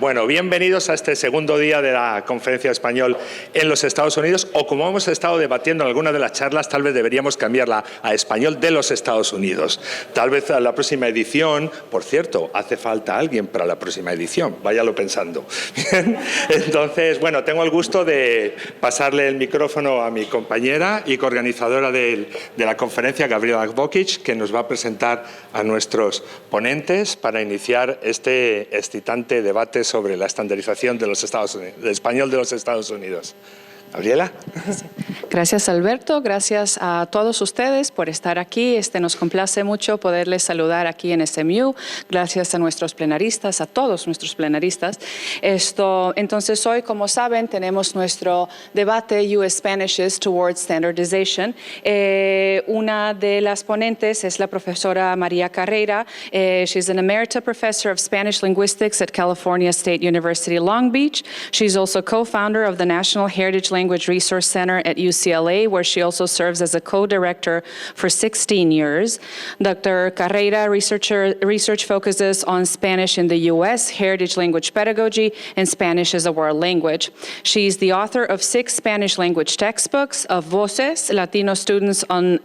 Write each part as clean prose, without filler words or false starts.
Bueno, bienvenidos a este segundo día de la Conferencia de Español en los Estados Unidos, o como hemos estado debatiendo en algunas de las charlas, tal vez deberíamos cambiarla a Español de los Estados Unidos. Tal vez a la próxima edición, por cierto, hace falta alguien para la próxima edición, váyalo pensando. Bien, entonces, bueno, tengo el gusto de pasarle el micrófono a mi compañera y coorganizadora de la conferencia, Gabriela Bokic, que nos va a presentar a nuestros ponentes para iniciar este excitante debate sobre la estandarización de los Estados Unidos, del español de los Estados Unidos. Gabriela. Gracias, Alberto. Gracias a todos ustedes por estar aquí. Nos complace mucho poderles saludar aquí en SMU. Gracias a nuestros plenaristas, a todos nuestros plenaristas. Entonces, hoy, como saben, tenemos nuestro debate US Spanishes Towards Standardization. Una de las ponentes es la profesora María Carreira. She's an Emerita Professor of Spanish Linguistics at California State University, Long Beach. She's also co-founder of the National Heritage Language Resource Center at UCLA, where she also serves as a co-director for 16 years. Dr. Carreira research focuses on Spanish in the U.S., heritage language pedagogy, and Spanish as a world language. She's the author of 6 Spanish language textbooks, of Voces, Latino Students on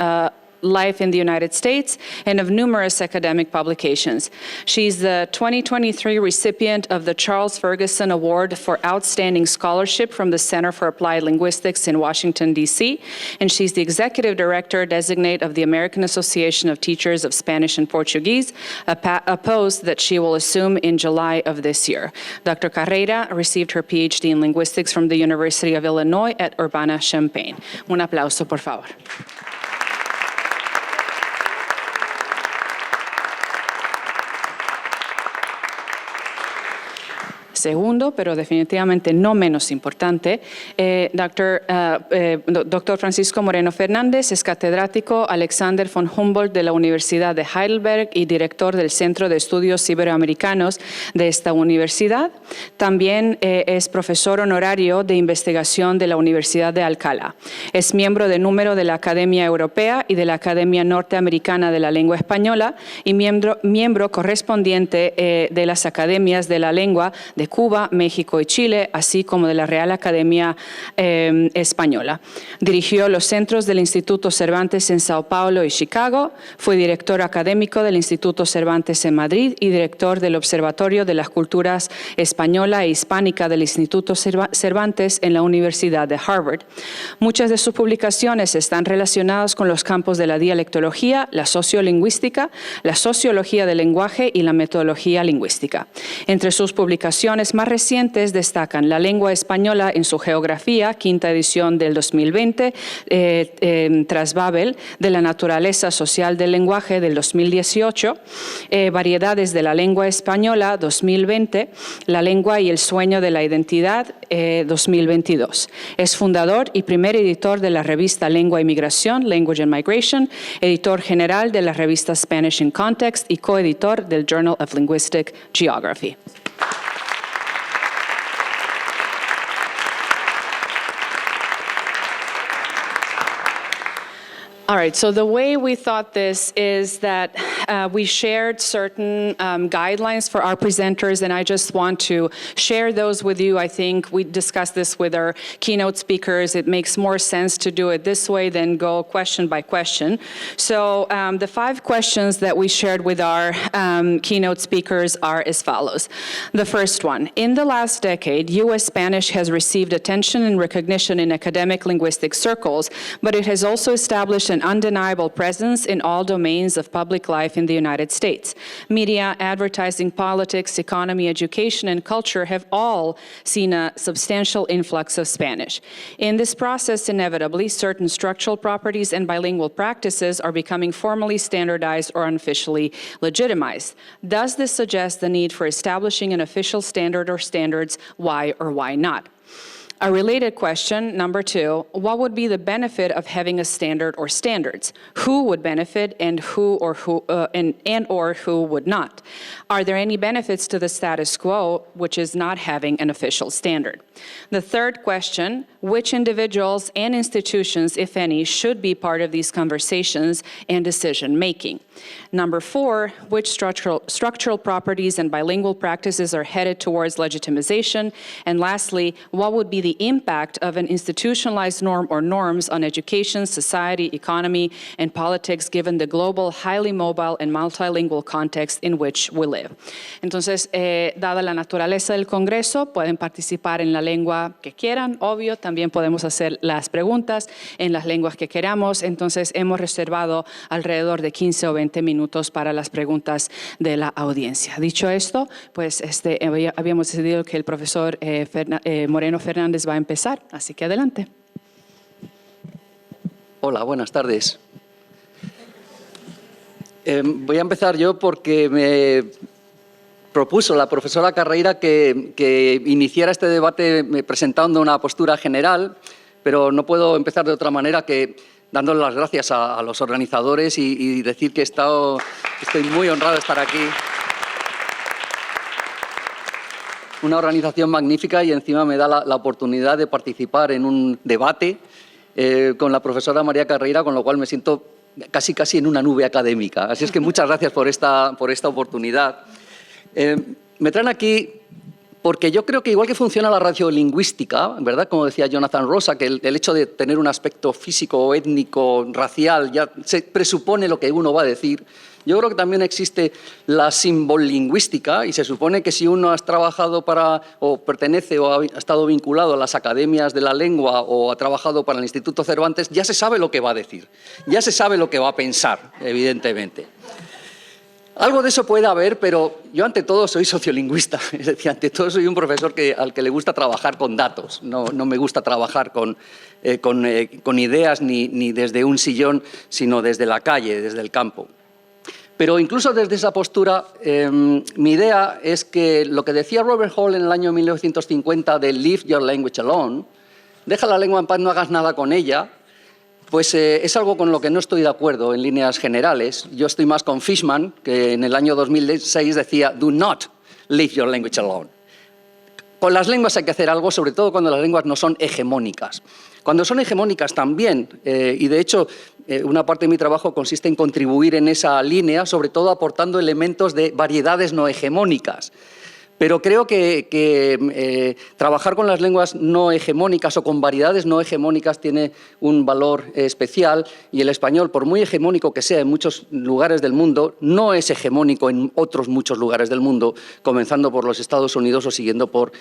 Life in the United States, and of numerous academic publications. She's the 2023 recipient of the Charles Ferguson Award for Outstanding Scholarship from the Center for Applied Linguistics in Washington, D.C., and she's the Executive Director Designate of the American Association of Teachers of Spanish and Portuguese, a post that she will assume in July of this year. Dr. Carreira received her PhD in Linguistics from the University of Illinois at Urbana-Champaign. Un aplauso, por favor. Segundo, pero definitivamente no menos importante, Dr. Francisco Moreno Fernández es catedrático Alexander von Humboldt de la Universidad de Heidelberg y director del Centro de Estudios Iberoamericanos de esta universidad. También es profesor honorario de investigación de la Universidad de Alcalá. Es miembro de número de la Academia Europea y de la Academia Norteamericana de la Lengua Española y miembro correspondiente de las Academias de la Lengua de Cuba, México y Chile, así como de la Real Academia Española. Dirigió los centros del Instituto Cervantes en Sao Paulo y Chicago, fue director académico del Instituto Cervantes en Madrid y director del Observatorio de las Culturas Española e Hispánica del Instituto Cervantes en la Universidad de Harvard. Muchas de sus publicaciones están relacionadas con los campos de la dialectología, la sociolingüística, la sociología del lenguaje y la metodología lingüística. Entre sus publicaciones más recientes destacan La lengua española en su geografía, quinta edición del 2020, tras Babel, de la naturaleza social del lenguaje del 2018, Variedades de la lengua española 2020, La lengua y el sueño de la identidad 2022. Es fundador y primer editor de la revista Lengua y Migración, Language and Migration, editor general de la revista Spanish in Context y coeditor del Journal of Linguistic Geography. All right, so the way we thought this is that we shared certain guidelines for our presenters, and I just want to share those with you. I think we discussed this with our keynote speakers. It makes more sense to do it this way than go question by question. So the 5 questions that we shared with our keynote speakers are as follows. The first one, in the last decade, U.S. Spanish has received attention and recognition in academic linguistic circles, but it has also established an undeniable presence in all domains of public life in the United States. Media, advertising, politics, economy, education, and culture have all seen a substantial influx of Spanish. In this process, inevitably, certain structural properties and bilingual practices are becoming formally standardized or unofficially legitimized. Does this suggest the need for establishing an official standard or standards? Why or why not? A related question, number 2, what would be the benefit of having a standard or standards? Who would benefit and who or who would not? Are there any benefits to the status quo, which is not having an official standard? The third question, which individuals and institutions, if any, should be part of these conversations and decision making? Number 4, which structural properties and bilingual practices are headed towards legitimization? And lastly, what would be the impact of an institutionalized norm or norms on education, society, economy, and politics given the global, highly mobile and multilingual context in which we live? Entonces, dada la naturaleza del Congreso, pueden participar en la lengua que quieran, obvio, también podemos hacer las preguntas en las lenguas que queramos, entonces hemos reservado alrededor de 15 o 20 minutos para las preguntas de la audiencia. Dicho esto, pues habíamos decidido que el profesor Moreno Fernández va a empezar, así que adelante. Hola, buenas tardes. Voy a empezar yo porque me propuso la profesora Carreira que iniciara este debate presentando una postura general, pero no puedo empezar de otra manera que dándole las gracias a los organizadores y decir que estoy muy honrado de estar aquí. Una organización magnífica y encima me da la oportunidad de participar en un debate con la profesora María Carreira, con lo cual me siento casi en una nube académica. Así es que muchas gracias por esta oportunidad. Me traen aquí porque yo creo que igual que funciona la radiolingüística, ¿verdad? Como decía Jonathan Rosa, que el hecho de tener un aspecto físico, étnico, racial, ya se presupone lo que uno va a decir. Yo creo que también existe la simbollingüística y se supone que si uno ha trabajado o pertenece o ha estado vinculado a las academias de la lengua o ha trabajado para el Instituto Cervantes, ya se sabe lo que va a decir, ya se sabe lo que va a pensar, evidentemente. Algo de eso puede haber, pero yo ante todo soy sociolingüista, es decir, ante todo soy un profesor al que le gusta trabajar con datos, no me gusta trabajar con ideas ni desde un sillón, sino desde la calle, desde el campo. Pero incluso desde esa postura, mi idea es que lo que decía Robert Hall en el año 1950 de leave your language alone, deja la lengua en paz, no hagas nada con ella, pues es algo con lo que no estoy de acuerdo en líneas generales. Yo estoy más con Fishman, que en el año 2006 decía do not leave your language alone. Con las lenguas hay que hacer algo, sobre todo cuando las lenguas no son hegemónicas. Cuando son hegemónicas también, y de hecho una parte de mi trabajo consiste en contribuir en esa línea, sobre todo aportando elementos de variedades no hegemónicas. Pero creo que trabajar con las lenguas no hegemónicas o con variedades no hegemónicas tiene un valor especial y el español, por muy hegemónico que sea en muchos lugares del mundo, no es hegemónico en otros muchos lugares del mundo, comenzando por los Estados Unidos o siguiendo por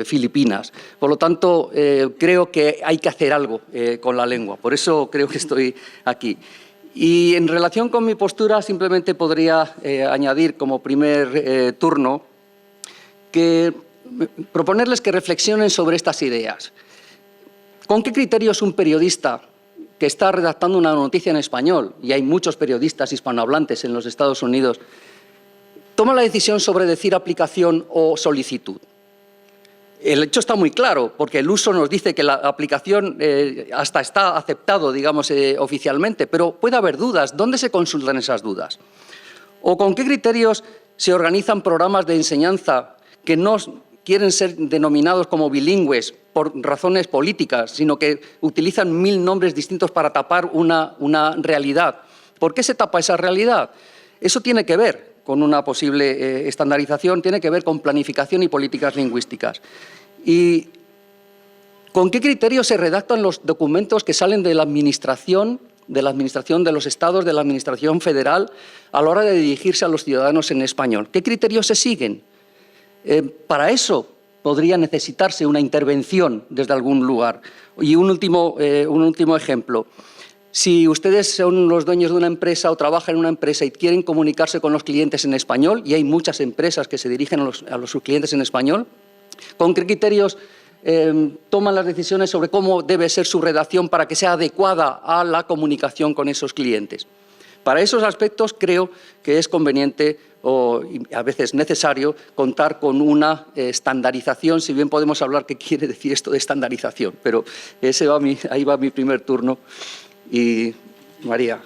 Filipinas. Por lo tanto, creo que hay que hacer algo con la lengua. Por eso creo que estoy aquí. Y en relación con mi postura, simplemente podría añadir como primer turno que proponerles que reflexionen sobre estas ideas. ¿Con qué criterios un periodista que está redactando una noticia en español, y hay muchos periodistas hispanohablantes en los Estados Unidos, toma la decisión sobre decir aplicación o solicitud? El hecho está muy claro, porque el uso nos dice que la aplicación hasta está aceptado, digamos, oficialmente, pero puede haber dudas. ¿Dónde se consultan esas dudas? ¿O con qué criterios se organizan programas de enseñanza que no quieren ser denominados como bilingües por razones políticas, sino que utilizan 1000 nombres distintos para tapar una realidad? ¿Por qué se tapa esa realidad? Eso tiene que ver con una posible estandarización, tiene que ver con planificación y políticas lingüísticas. ¿Y con qué criterios se redactan los documentos que salen de la administración de los estados, de la administración federal, a la hora de dirigirse a los ciudadanos en español? ¿Qué criterios se siguen? Para eso podría necesitarse una intervención desde algún lugar. Y un último ejemplo. Si ustedes son los dueños de una empresa o trabajan en una empresa y quieren comunicarse con los clientes en español, y hay muchas empresas que se dirigen a los clientes en español, ¿con qué criterios toman las decisiones sobre cómo debe ser su redacción para que sea adecuada a la comunicación con esos clientes? Para esos aspectos creo que es conveniente o a veces necesario contar con una estandarización, si bien podemos hablar qué quiere decir esto de estandarización, pero ahí va mi primer turno. Y María,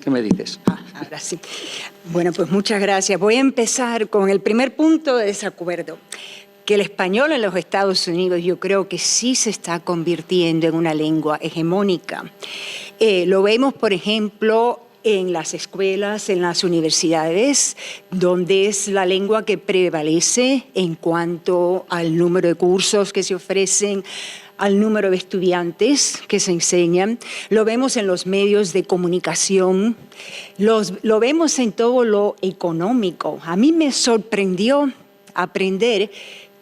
¿qué me dices? Ahora sí. Bueno, pues muchas gracias. Voy a empezar con el primer punto de desacuerdo. Que el español en los Estados Unidos yo creo que sí se está convirtiendo en una lengua hegemónica. Lo vemos, por ejemplo, en las escuelas, en las universidades, donde es la lengua que prevalece en cuanto al número de cursos que se ofrecen, al número de estudiantes que se enseñan. Lo vemos en los medios de comunicación, lo vemos en todo lo económico. A mí me sorprendió aprender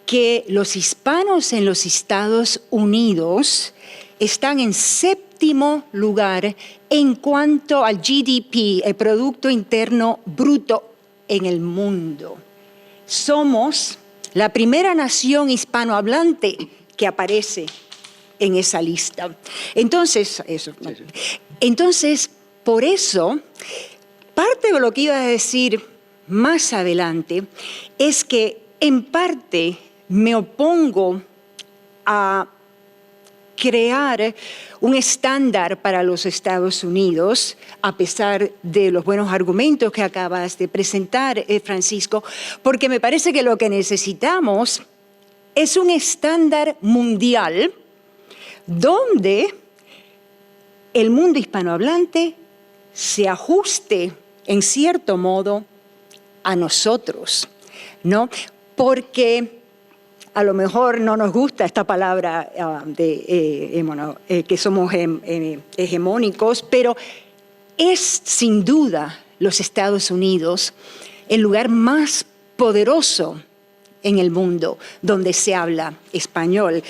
que los hispanos en los Estados Unidos están en séptimo lugar en cuanto al GDP, el Producto Interno Bruto en el mundo. Somos la primera nación hispanohablante que aparece en esa lista. Entonces, por eso, parte de lo que iba a decir más adelante es que en parte me opongo a crear un estándar para los Estados Unidos, a pesar de los buenos argumentos que acabas de presentar, Francisco, porque me parece que lo que necesitamos es un estándar mundial donde el mundo hispanohablante se ajuste, en cierto modo, a nosotros, ¿no? Porque a lo mejor no nos gusta esta palabra que somos hegemónicos, pero es sin duda los Estados Unidos el lugar más poderoso en el mundo donde se habla español.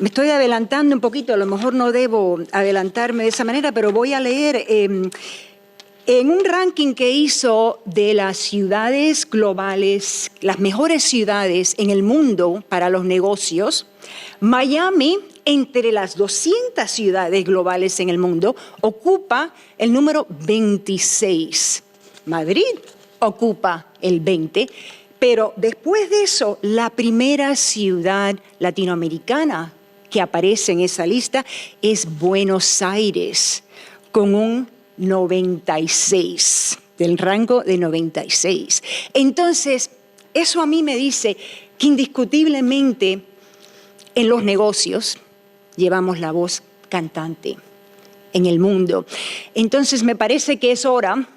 Me estoy adelantando un poquito, a lo mejor no debo adelantarme de esa manera, pero voy a leer en un ranking que hizo de las ciudades globales, las mejores ciudades en el mundo para los negocios, Miami, entre las 200 ciudades globales en el mundo, ocupa el número 26. Madrid ocupa el 20, pero después de eso, la primera ciudad latinoamericana que aparece en esa lista es Buenos Aires, con un 96, del rango de 96. Entonces, eso a mí me dice que indiscutiblemente en los negocios llevamos la voz cantante en el mundo. Entonces, me parece que es hora,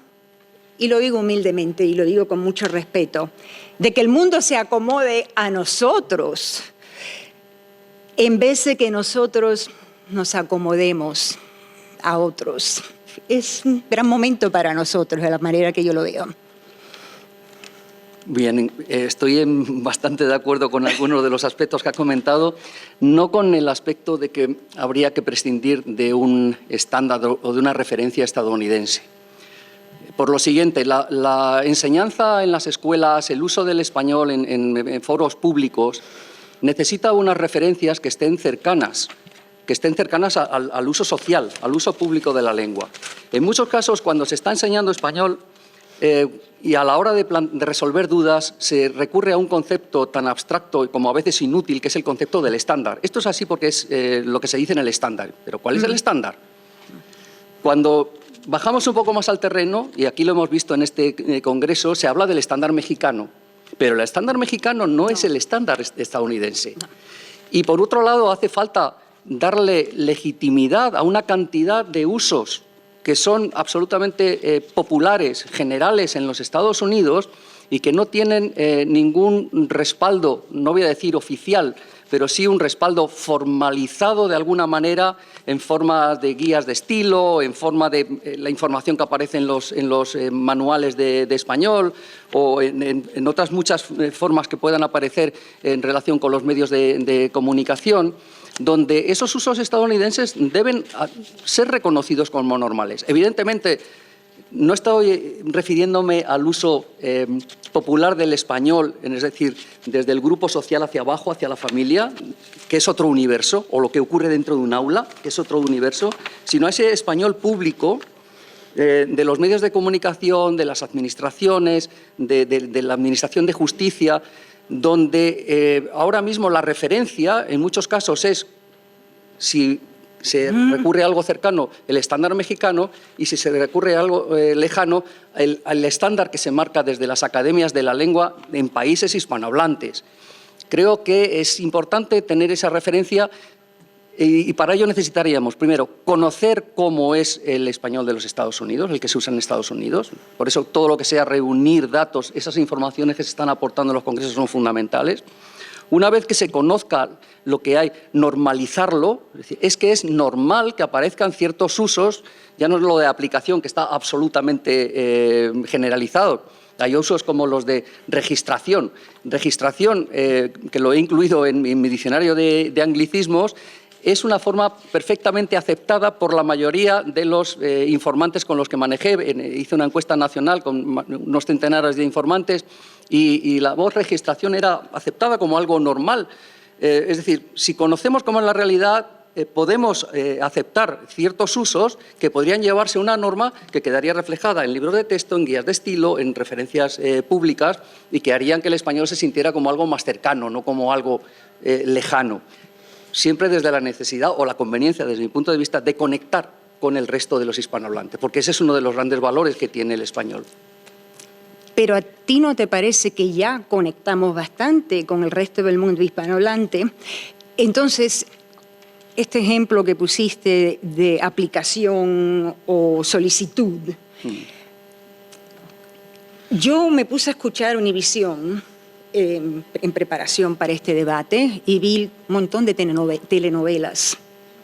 y lo digo humildemente y lo digo con mucho respeto, de que el mundo se acomode a nosotros en vez de que nosotros nos acomodemos a otros. Es un gran momento para nosotros, de la manera que yo lo veo. Bien, estoy bastante de acuerdo con algunos de los aspectos que ha comentado, no con el aspecto de que habría que prescindir de un estándar o de una referencia estadounidense. Por lo siguiente, la enseñanza en las escuelas, el uso del español en foros públicos, necesita unas referencias que estén cercanas al uso social, al uso público de la lengua. En muchos casos, cuando se está enseñando español y a la hora de resolver dudas, se recurre a un concepto tan abstracto como a veces inútil, que es el concepto del estándar. Esto es así porque es lo que se dice en el estándar. ¿Pero cuál es el estándar? Cuando bajamos un poco más al terreno, y aquí lo hemos visto en este congreso, se habla del estándar mexicano. Pero el estándar mexicano no es el estándar estadounidense. Y por otro lado, hace falta darle legitimidad a una cantidad de usos que son absolutamente populares, generales en los Estados Unidos y que no tienen ningún respaldo, no voy a decir oficial, pero sí un respaldo formalizado de alguna manera en forma de guías de estilo, en forma de la información que aparece en los manuales de español o en otras muchas formas que puedan aparecer en relación con los medios de comunicación, donde esos usos estadounidenses deben ser reconocidos como normales. Evidentemente, no estoy refiriéndome al uso popular del español, es decir, desde el grupo social hacia abajo, hacia la familia, que es otro universo, o lo que ocurre dentro de un aula, que es otro universo, sino a ese español público de los medios de comunicación, de las administraciones, de la Administración de Justicia, donde ahora mismo la referencia en muchos casos es si se recurre a algo cercano, el estándar mexicano, y si se recurre a algo lejano, el estándar que se marca desde las academias de la lengua en países hispanohablantes. Creo que es importante tener esa referencia y para ello necesitaríamos, primero, conocer cómo es el español de los Estados Unidos, el que se usa en Estados Unidos. Por eso todo lo que sea reunir datos, esas informaciones que se están aportando en los congresos son fundamentales. Una vez que se conozca lo que hay, normalizarlo, es que es normal que aparezcan ciertos usos, ya no es lo de aplicación, que está absolutamente generalizado. Hay usos como los de registración. Registración, que lo he incluido en mi diccionario de anglicismos, es una forma perfectamente aceptada por la mayoría de los informantes con los que manejé. Hice una encuesta nacional con unos centenares de informantes y la voz registración era aceptada como algo normal. Es decir, si conocemos cómo es la realidad, podemos aceptar ciertos usos que podrían llevarse a una norma que quedaría reflejada en libros de texto, en guías de estilo, en referencias públicas y que harían que el español se sintiera como algo más cercano, no como algo lejano. Siempre desde la necesidad o la conveniencia, desde mi punto de vista, de conectar con el resto de los hispanohablantes, porque ese es uno de los grandes valores que tiene el español. Pero ¿a ti no te parece que ya conectamos bastante con el resto del mundo hispanohablante? Entonces, este ejemplo que pusiste de aplicación o solicitud, yo me puse a escuchar Univisión en preparación para este debate y vi un montón de telenovelas.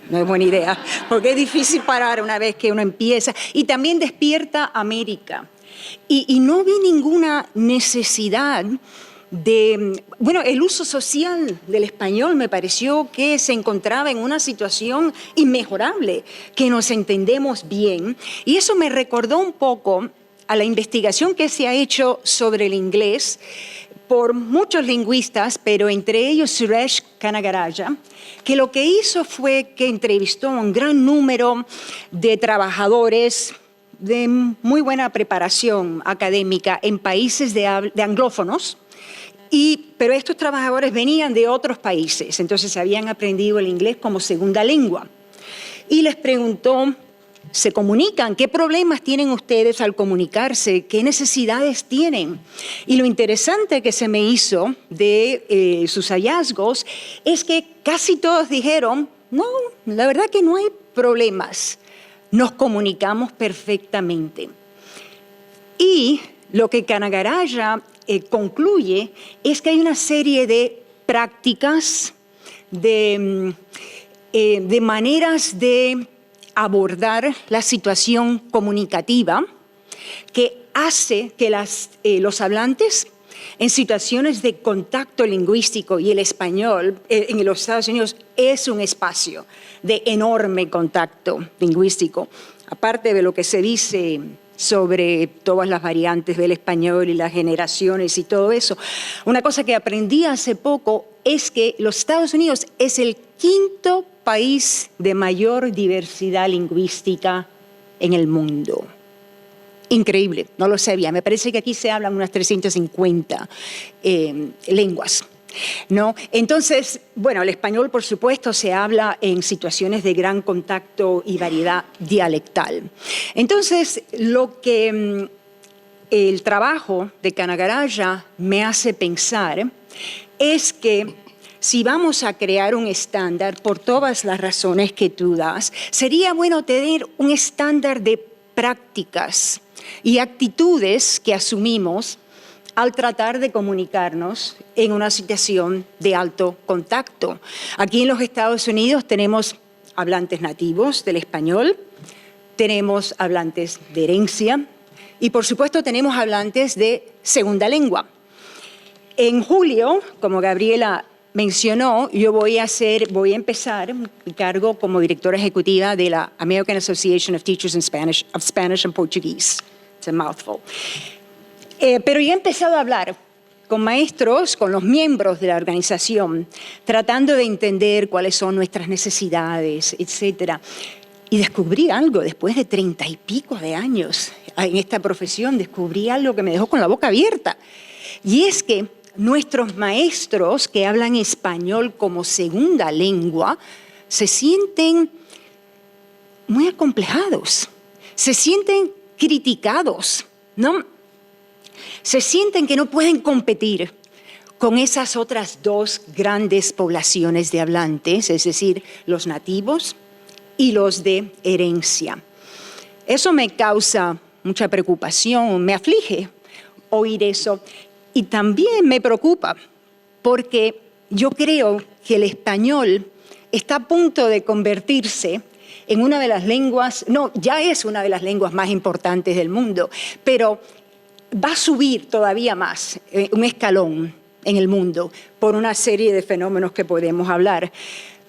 No es buena idea, porque es difícil parar una vez que uno empieza. Y también Despierta América. Y no vi ninguna necesidad de... Bueno, el uso social del español me pareció que se encontraba en una situación inmejorable, que nos entendemos bien. Y eso me recordó un poco a la investigación que se ha hecho sobre el inglés por muchos lingüistas, pero entre ellos Suresh Canagarajah, que lo que hizo fue que entrevistó a un gran número de trabajadores de muy buena preparación académica en países de anglófonos, pero estos trabajadores venían de otros países, entonces habían aprendido el inglés como segunda lengua. Y les preguntó, ¿se comunican? ¿Qué problemas tienen ustedes al comunicarse? ¿Qué necesidades tienen? Y lo interesante que se me hizo de sus hallazgos es que casi todos dijeron, no, la verdad que no hay problemas, nos comunicamos perfectamente. Y lo que Canagarajah concluye es que hay una serie de prácticas, de maneras de abordar la situación comunicativa que hace que los hablantes en situaciones de contacto lingüístico, y el español en los Estados Unidos es un espacio de enorme contacto lingüístico, aparte de lo que se dice sobre todas las variantes del español y las generaciones y todo eso. Una cosa que aprendí hace poco es que los Estados Unidos es el quinto país de mayor diversidad lingüística en el mundo. Increíble, no lo sabía. Me parece que aquí se hablan unas 350 lenguas, ¿no? Entonces, bueno, el español, por supuesto, se habla en situaciones de gran contacto y variedad dialectal. Entonces, lo que el trabajo de Canagarajah me hace pensar es que si vamos a crear un estándar, por todas las razones que tú das, sería bueno tener un estándar de prácticas y actitudes que asumimos al tratar de comunicarnos en una situación de alto contacto. Aquí en los Estados Unidos tenemos hablantes nativos del español, tenemos hablantes de herencia y, por supuesto, tenemos hablantes de segunda lengua. En julio, como Gabriela mencionó, yo voy a empezar mi cargo como directora ejecutiva de la American Association of Teachers of Spanish and Portuguese. It's a mouthful. Pero ya he empezado a hablar con maestros, con los miembros de la organización, tratando de entender cuáles son nuestras necesidades, etc. Y descubrí algo después de 30 y pico de años en esta profesión, descubrí algo que me dejó con la boca abierta. Y es que nuestros maestros que hablan español como segunda lengua se sienten muy acomplejados, se sienten criticados, ¿no? Se sienten que no pueden competir con esas otras dos grandes poblaciones de hablantes, es decir, los nativos y los de herencia. Eso me causa mucha preocupación, me aflige oír eso. Y también me preocupa porque yo creo que el español está a punto de convertirse en una de las lenguas, no, ya es una de las lenguas más importantes del mundo, pero va a subir todavía más, un escalón en el mundo, por una serie de fenómenos que podemos hablar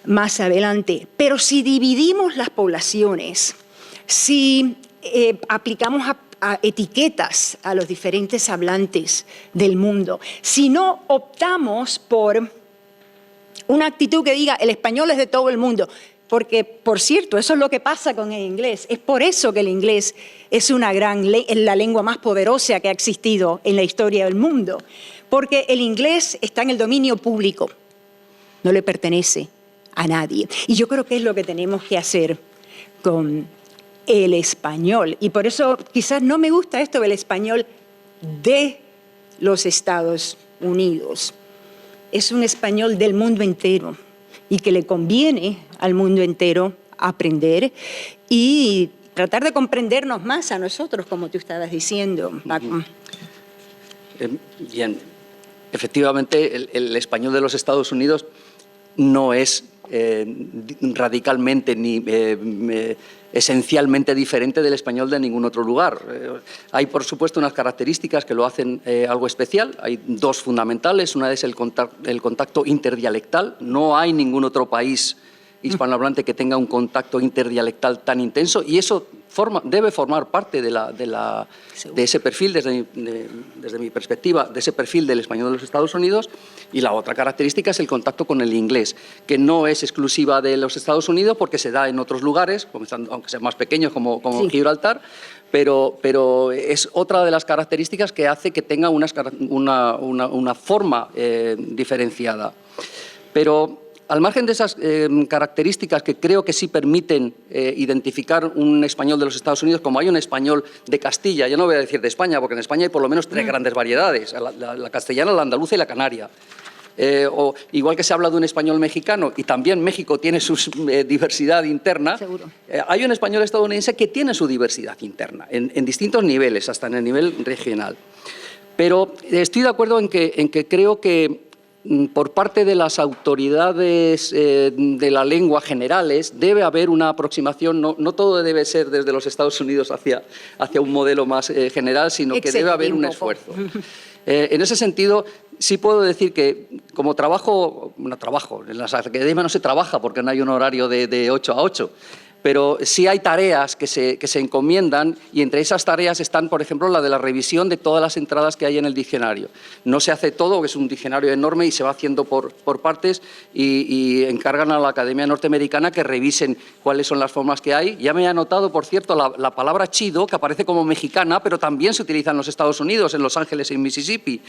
más adelante. Pero si dividimos las poblaciones, si aplicamos a etiquetas a los diferentes hablantes del mundo, si no optamos por una actitud que diga el español es de todo el mundo, porque, por cierto, eso es lo que pasa con el inglés. Es por eso que el inglés es la lengua más poderosa que ha existido en la historia del mundo, porque el inglés está en el dominio público, no le pertenece a nadie. Y yo creo que es lo que tenemos que hacer con el español. Y por eso quizás no me gusta esto del español de los Estados Unidos. Es un español del mundo entero y que le conviene al mundo entero aprender y tratar de comprendernos más a nosotros, como tú estabas diciendo, Paco. Bien, efectivamente el español de los Estados Unidos no es radicalmente ni esencialmente diferente del español de ningún otro lugar. Hay, por supuesto, unas características que lo hacen algo especial. Hay dos fundamentales. Una es el contacto interdialectal. No hay ningún otro país hispanohablante que tenga un contacto interdialectal tan intenso, y eso debe formar parte de ese perfil, desde mi perspectiva, de ese perfil del español de los Estados Unidos. Y la otra característica es el contacto con el inglés, que no es exclusiva de los Estados Unidos porque se da en otros lugares, aunque sean más pequeños como sí, Gibraltar, pero es otra de las características que hace que tenga una forma diferenciada. Pero al margen de esas características que creo que sí permiten identificar un español de los Estados Unidos, como hay un español de Castilla, yo no voy a decir de España, porque en España hay por lo menos tres grandes variedades, la castellana, la andaluza y la canaria. O igual que se habla de un español mexicano, y también México tiene su diversidad interna, hay un español estadounidense que tiene su diversidad interna, en distintos niveles, hasta en el nivel regional. Pero estoy de acuerdo en que creo que por parte de las autoridades de la lengua generales debe haber una aproximación, no todo debe ser desde los Estados Unidos hacia un modelo más general, sino que debe haber un esfuerzo. En ese sentido, sí puedo decir que como trabajo, en las academias no se trabaja porque no hay un horario de 8 a 8, pero sí hay tareas que se encomiendan, y entre esas tareas están, por ejemplo, la de la revisión de todas las entradas que hay en el diccionario. No se hace todo, que es un diccionario enorme y se va haciendo por partes, y encargan a la Academia Norteamericana que revisen cuáles son las formas que hay. Ya me he anotado, por cierto, la palabra chido, que aparece como mexicana, pero también se utiliza en los Estados Unidos, en Los Ángeles y en Mississippi.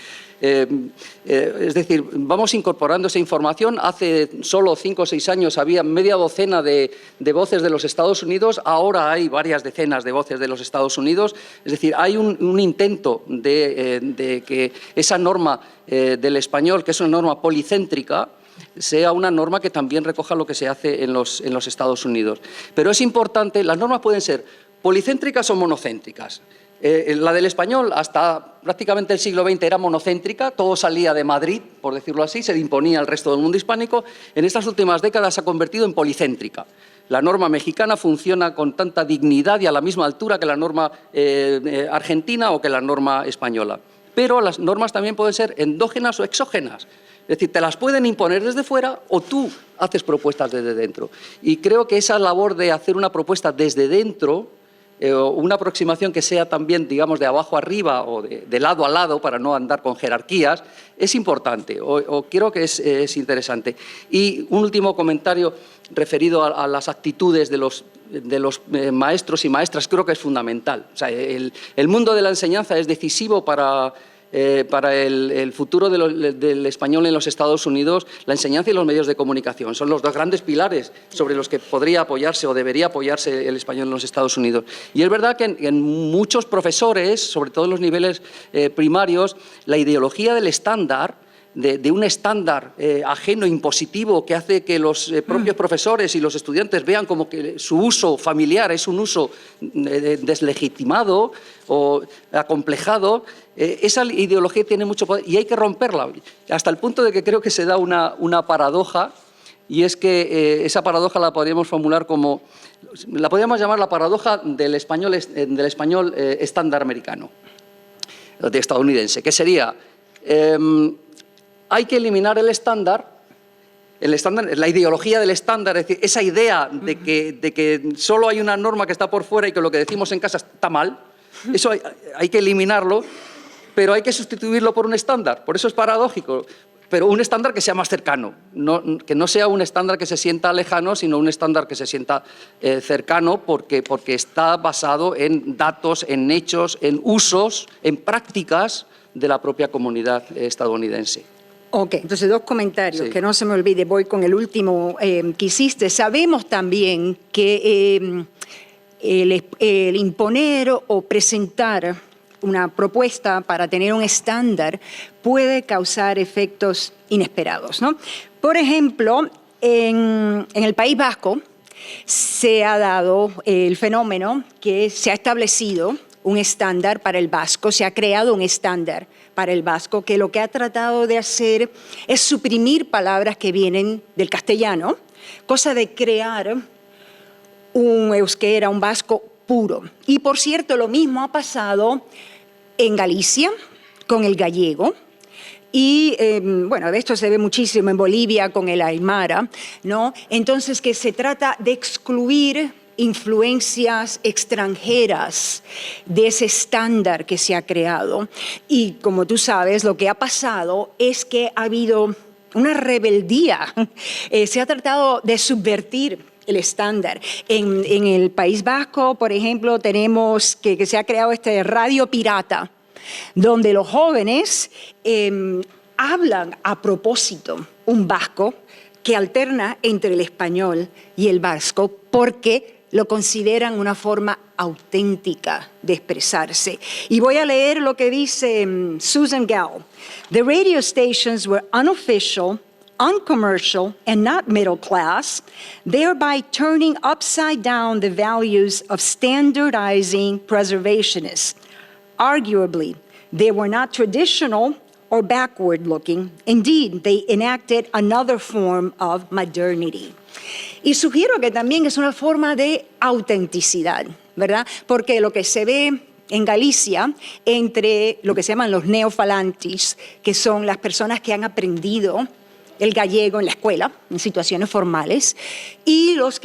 Es decir, vamos incorporando esa información. Hace solo 5 o 6 años había media docena de voces de los Estados Unidos, ahora hay varias decenas de voces de los Estados Unidos. Es decir, hay un intento de que esa norma del español, que es una norma policéntrica, sea una norma que también recoja lo que se hace en los Estados Unidos. Pero es importante, las normas pueden ser policéntricas o monocéntricas. La del español hasta prácticamente el siglo XX era monocéntrica, todo salía de Madrid, por decirlo así, se imponía al resto del mundo hispánico. En estas últimas décadas se ha convertido en policéntrica. La norma mexicana funciona con tanta dignidad y a la misma altura que la norma argentina o que la norma española. Pero las normas también pueden ser endógenas o exógenas. Es decir, te las pueden imponer desde fuera o tú haces propuestas desde dentro. Y creo que esa labor de hacer una propuesta desde dentro, una aproximación que sea también, digamos, de abajo arriba o de lado a lado, para no andar con jerarquías, es importante, o creo que es interesante. Y un último comentario referido a las actitudes de los de los maestros y maestras creo que es fundamental. O sea, el mundo de la enseñanza es decisivo para el futuro del español en los Estados Unidos. La enseñanza y los medios de comunicación son los dos grandes pilares sobre los que podría apoyarse o debería apoyarse el español en los Estados Unidos. Y es verdad que en muchos profesores, sobre todo en los niveles primarios, la ideología del estándar, de un estándar ajeno, impositivo, que hace que los propios profesores y los estudiantes vean como que su uso familiar es un uso deslegitimado o acomplejado, esa ideología tiene mucho poder y hay que romperla, hasta el punto de que creo que se da una paradoja, y es que esa paradoja la podríamos formular como, la podríamos llamar la paradoja del español estándar americano, de estadounidense, que sería... hay que eliminar el estándar, la ideología del estándar, es decir, esa idea de que solo hay una norma que está por fuera y que lo que decimos en casa está mal. Eso hay que eliminarlo, pero hay que sustituirlo por un estándar. Por eso es paradójico, pero un estándar que sea más cercano, que no sea un estándar que se sienta lejano, sino un estándar que se sienta cercano porque está basado en datos, en hechos, en usos, en prácticas de la propia comunidad estadounidense. Ok, entonces 2 comentarios, sí. Que no se me olvide, voy con el último que hiciste. Sabemos también que el imponer o presentar una propuesta para tener un estándar puede causar efectos inesperados, ¿no? Por ejemplo, en el País Vasco se ha dado el fenómeno que se ha establecido un estándar para el vasco, se ha creado un estándar para el vasco que lo que ha tratado de hacer es suprimir palabras que vienen del castellano, cosa de crear un euskera, un vasco puro. Y por cierto, lo mismo ha pasado en Galicia con el gallego. Y, bueno, de esto se ve muchísimo en Bolivia con el aymara, ¿no? Entonces, que se trata de excluir influencias extranjeras de ese estándar que se ha creado. Y como tú sabes, lo que ha pasado es que ha habido una rebeldía. Se ha tratado de subvertir el estándar. En el País Vasco, por ejemplo, tenemos que se ha creado este radio pirata, donde los jóvenes hablan a propósito un vasco que alterna entre el español y el vasco porque lo consideran una forma auténtica de expresarse. Y voy a leer lo que dice Susan Gall. The radio stations were unofficial, uncommercial, and not middle class, thereby turning upside down the values of standardizing preservationists. Arguably, they were not traditional or backward-looking. Indeed, they enacted another form of modernity. Y sugiero que también es una forma de autenticidad, ¿verdad? Porque lo que se ve en Galicia entre lo que se llaman los neofalantes, que son las personas que han aprendido el gallego en la escuela, en situaciones formales, y los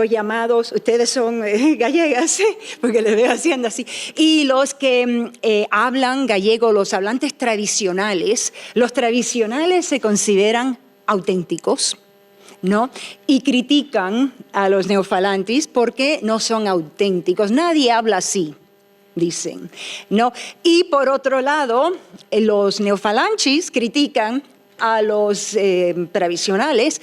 llamados, ustedes son gallegas, porque les veo haciendo así, y los que hablan gallego, los hablantes tradicionales, los tradicionales se consideran auténticos, ¿no? Y critican a los neofalantes porque no son auténticos. Nadie habla así, dicen, ¿no? Y por otro lado, los neofalantes critican a los tradicionales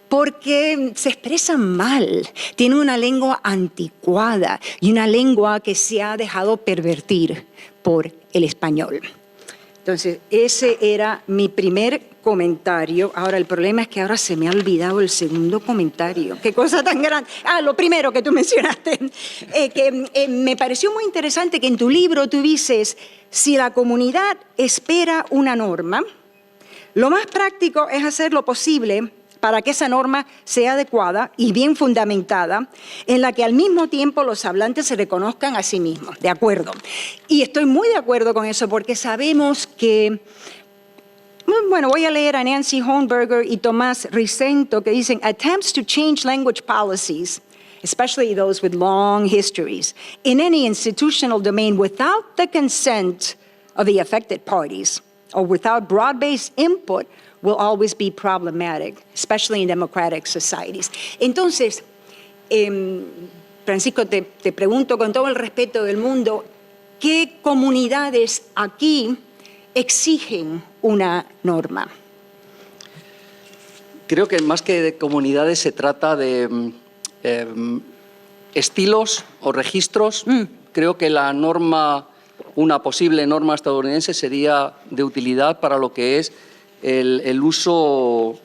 porque se expresan mal, tienen una lengua anticuada y una lengua que se ha dejado pervertir por el español. Entonces, ese era mi primer comentario. Ahora, el problema es que ahora se me ha olvidado el segundo comentario. ¡Qué cosa tan grande! Lo primero que tú mencionaste, que me pareció muy interesante que en tu libro tú dices, si la comunidad espera una norma, lo más práctico es hacer lo posible para que esa norma sea adecuada y bien fundamentada, en la que al mismo tiempo los hablantes se reconozcan a sí mismos. De acuerdo. Y estoy muy de acuerdo con eso porque sabemos que, bueno, voy a leer a Nancy Hornberger y Tomás Ricento que dicen, attempts to change language policies, especially those with long histories, in any institutional domain without the consent of the affected parties or without broad-based input will always be problematic, especially in democratic societies. Entonces, Francisco, te pregunto con todo el respeto del mundo, ¿qué comunidades aquí exigen una norma? Creo que más que de comunidades se trata de estilos o registros. Creo que la norma, una posible norma estadounidense sería de utilidad para lo que es el uso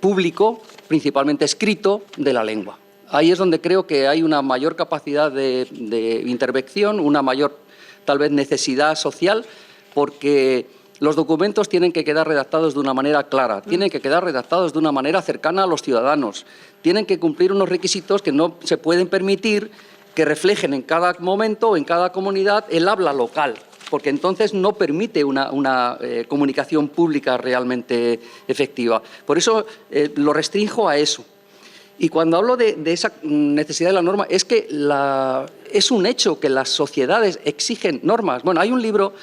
público, principalmente escrito, de la lengua. Ahí es donde creo que hay una mayor capacidad de intervención, una mayor, tal vez, necesidad social, porque los documentos tienen que quedar redactados de una manera clara, tienen que quedar redactados de una manera cercana a los ciudadanos, tienen que cumplir unos requisitos que no se pueden permitir que reflejen en cada momento o en cada comunidad el habla local, porque entonces no permite una comunicación pública realmente efectiva. Por eso lo restrinjo a eso. Y cuando hablo de esa necesidad de la norma, es que es un hecho que las sociedades exigen normas. Bueno, hay un libro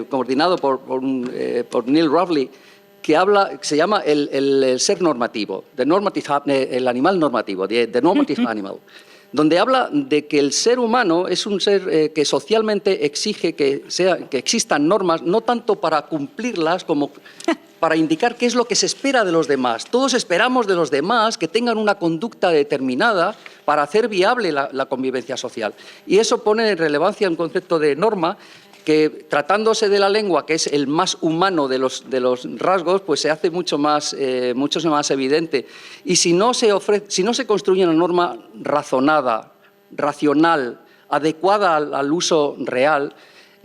coordinado por Neil Rowley que se llama el ser normativo, el animal normativo, the normative animal, donde habla de que el ser humano es un ser que socialmente exige que existan normas, no tanto para cumplirlas como para indicar qué es lo que se espera de los demás. Todos esperamos de los demás que tengan una conducta determinada para hacer viable la convivencia social. Y eso pone en relevancia un concepto de norma que, tratándose de la lengua, que es el más humano de los rasgos, pues se hace mucho más evidente. Y si no se construye una norma razonada, racional, adecuada al uso real,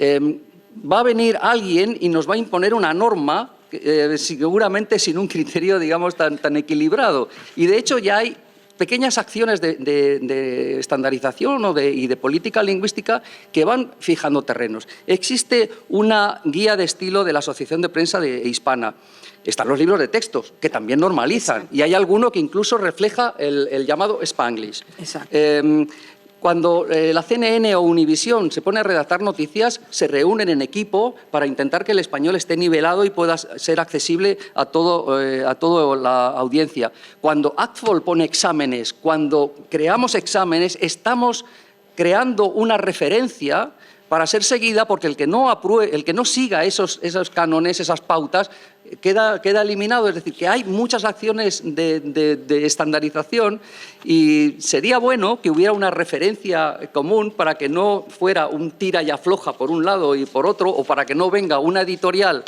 va a venir alguien y nos va a imponer una norma seguramente sin un criterio, digamos, tan equilibrado. Y de hecho ya hay pequeñas acciones de estandarización y de política lingüística que van fijando terrenos. Existe una guía de estilo de la Asociación de Prensa Hispana. Están los libros de textos, que también normalizan. Exacto. Y hay alguno que incluso refleja el llamado Spanglish. Exacto. Cuando la CNN o Univisión se pone a redactar noticias, se reúnen en equipo para intentar que el español esté nivelado y pueda ser accesible a toda la audiencia. Cuando ACTFOL pone exámenes, cuando creamos exámenes, estamos creando una referencia para ser seguida, porque el que no siga esos cánones, esas pautas, queda eliminado. Es decir, que hay muchas acciones de estandarización y sería bueno que hubiera una referencia común para que no fuera un tira y afloja por un lado y por otro, o para que no venga una editorial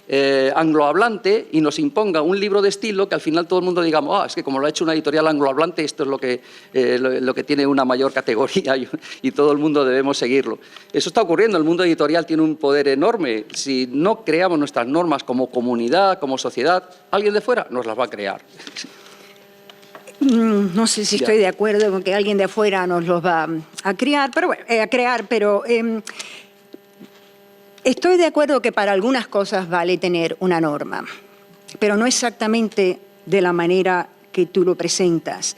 anglohablante y nos imponga un libro de estilo que al final todo el mundo digamos, es que como lo ha hecho una editorial anglohablante, esto es lo que tiene una mayor categoría y todo el mundo debemos seguirlo. Eso está ocurriendo, el mundo editorial tiene un poder enorme. Si no creamos nuestras normas como comunidad, como sociedad, alguien de fuera nos las va a crear. No sé si estoy de acuerdo con que alguien de afuera nos los va a crear, pero estoy de acuerdo que para algunas cosas vale tener una norma, pero no exactamente de la manera que tú lo presentas.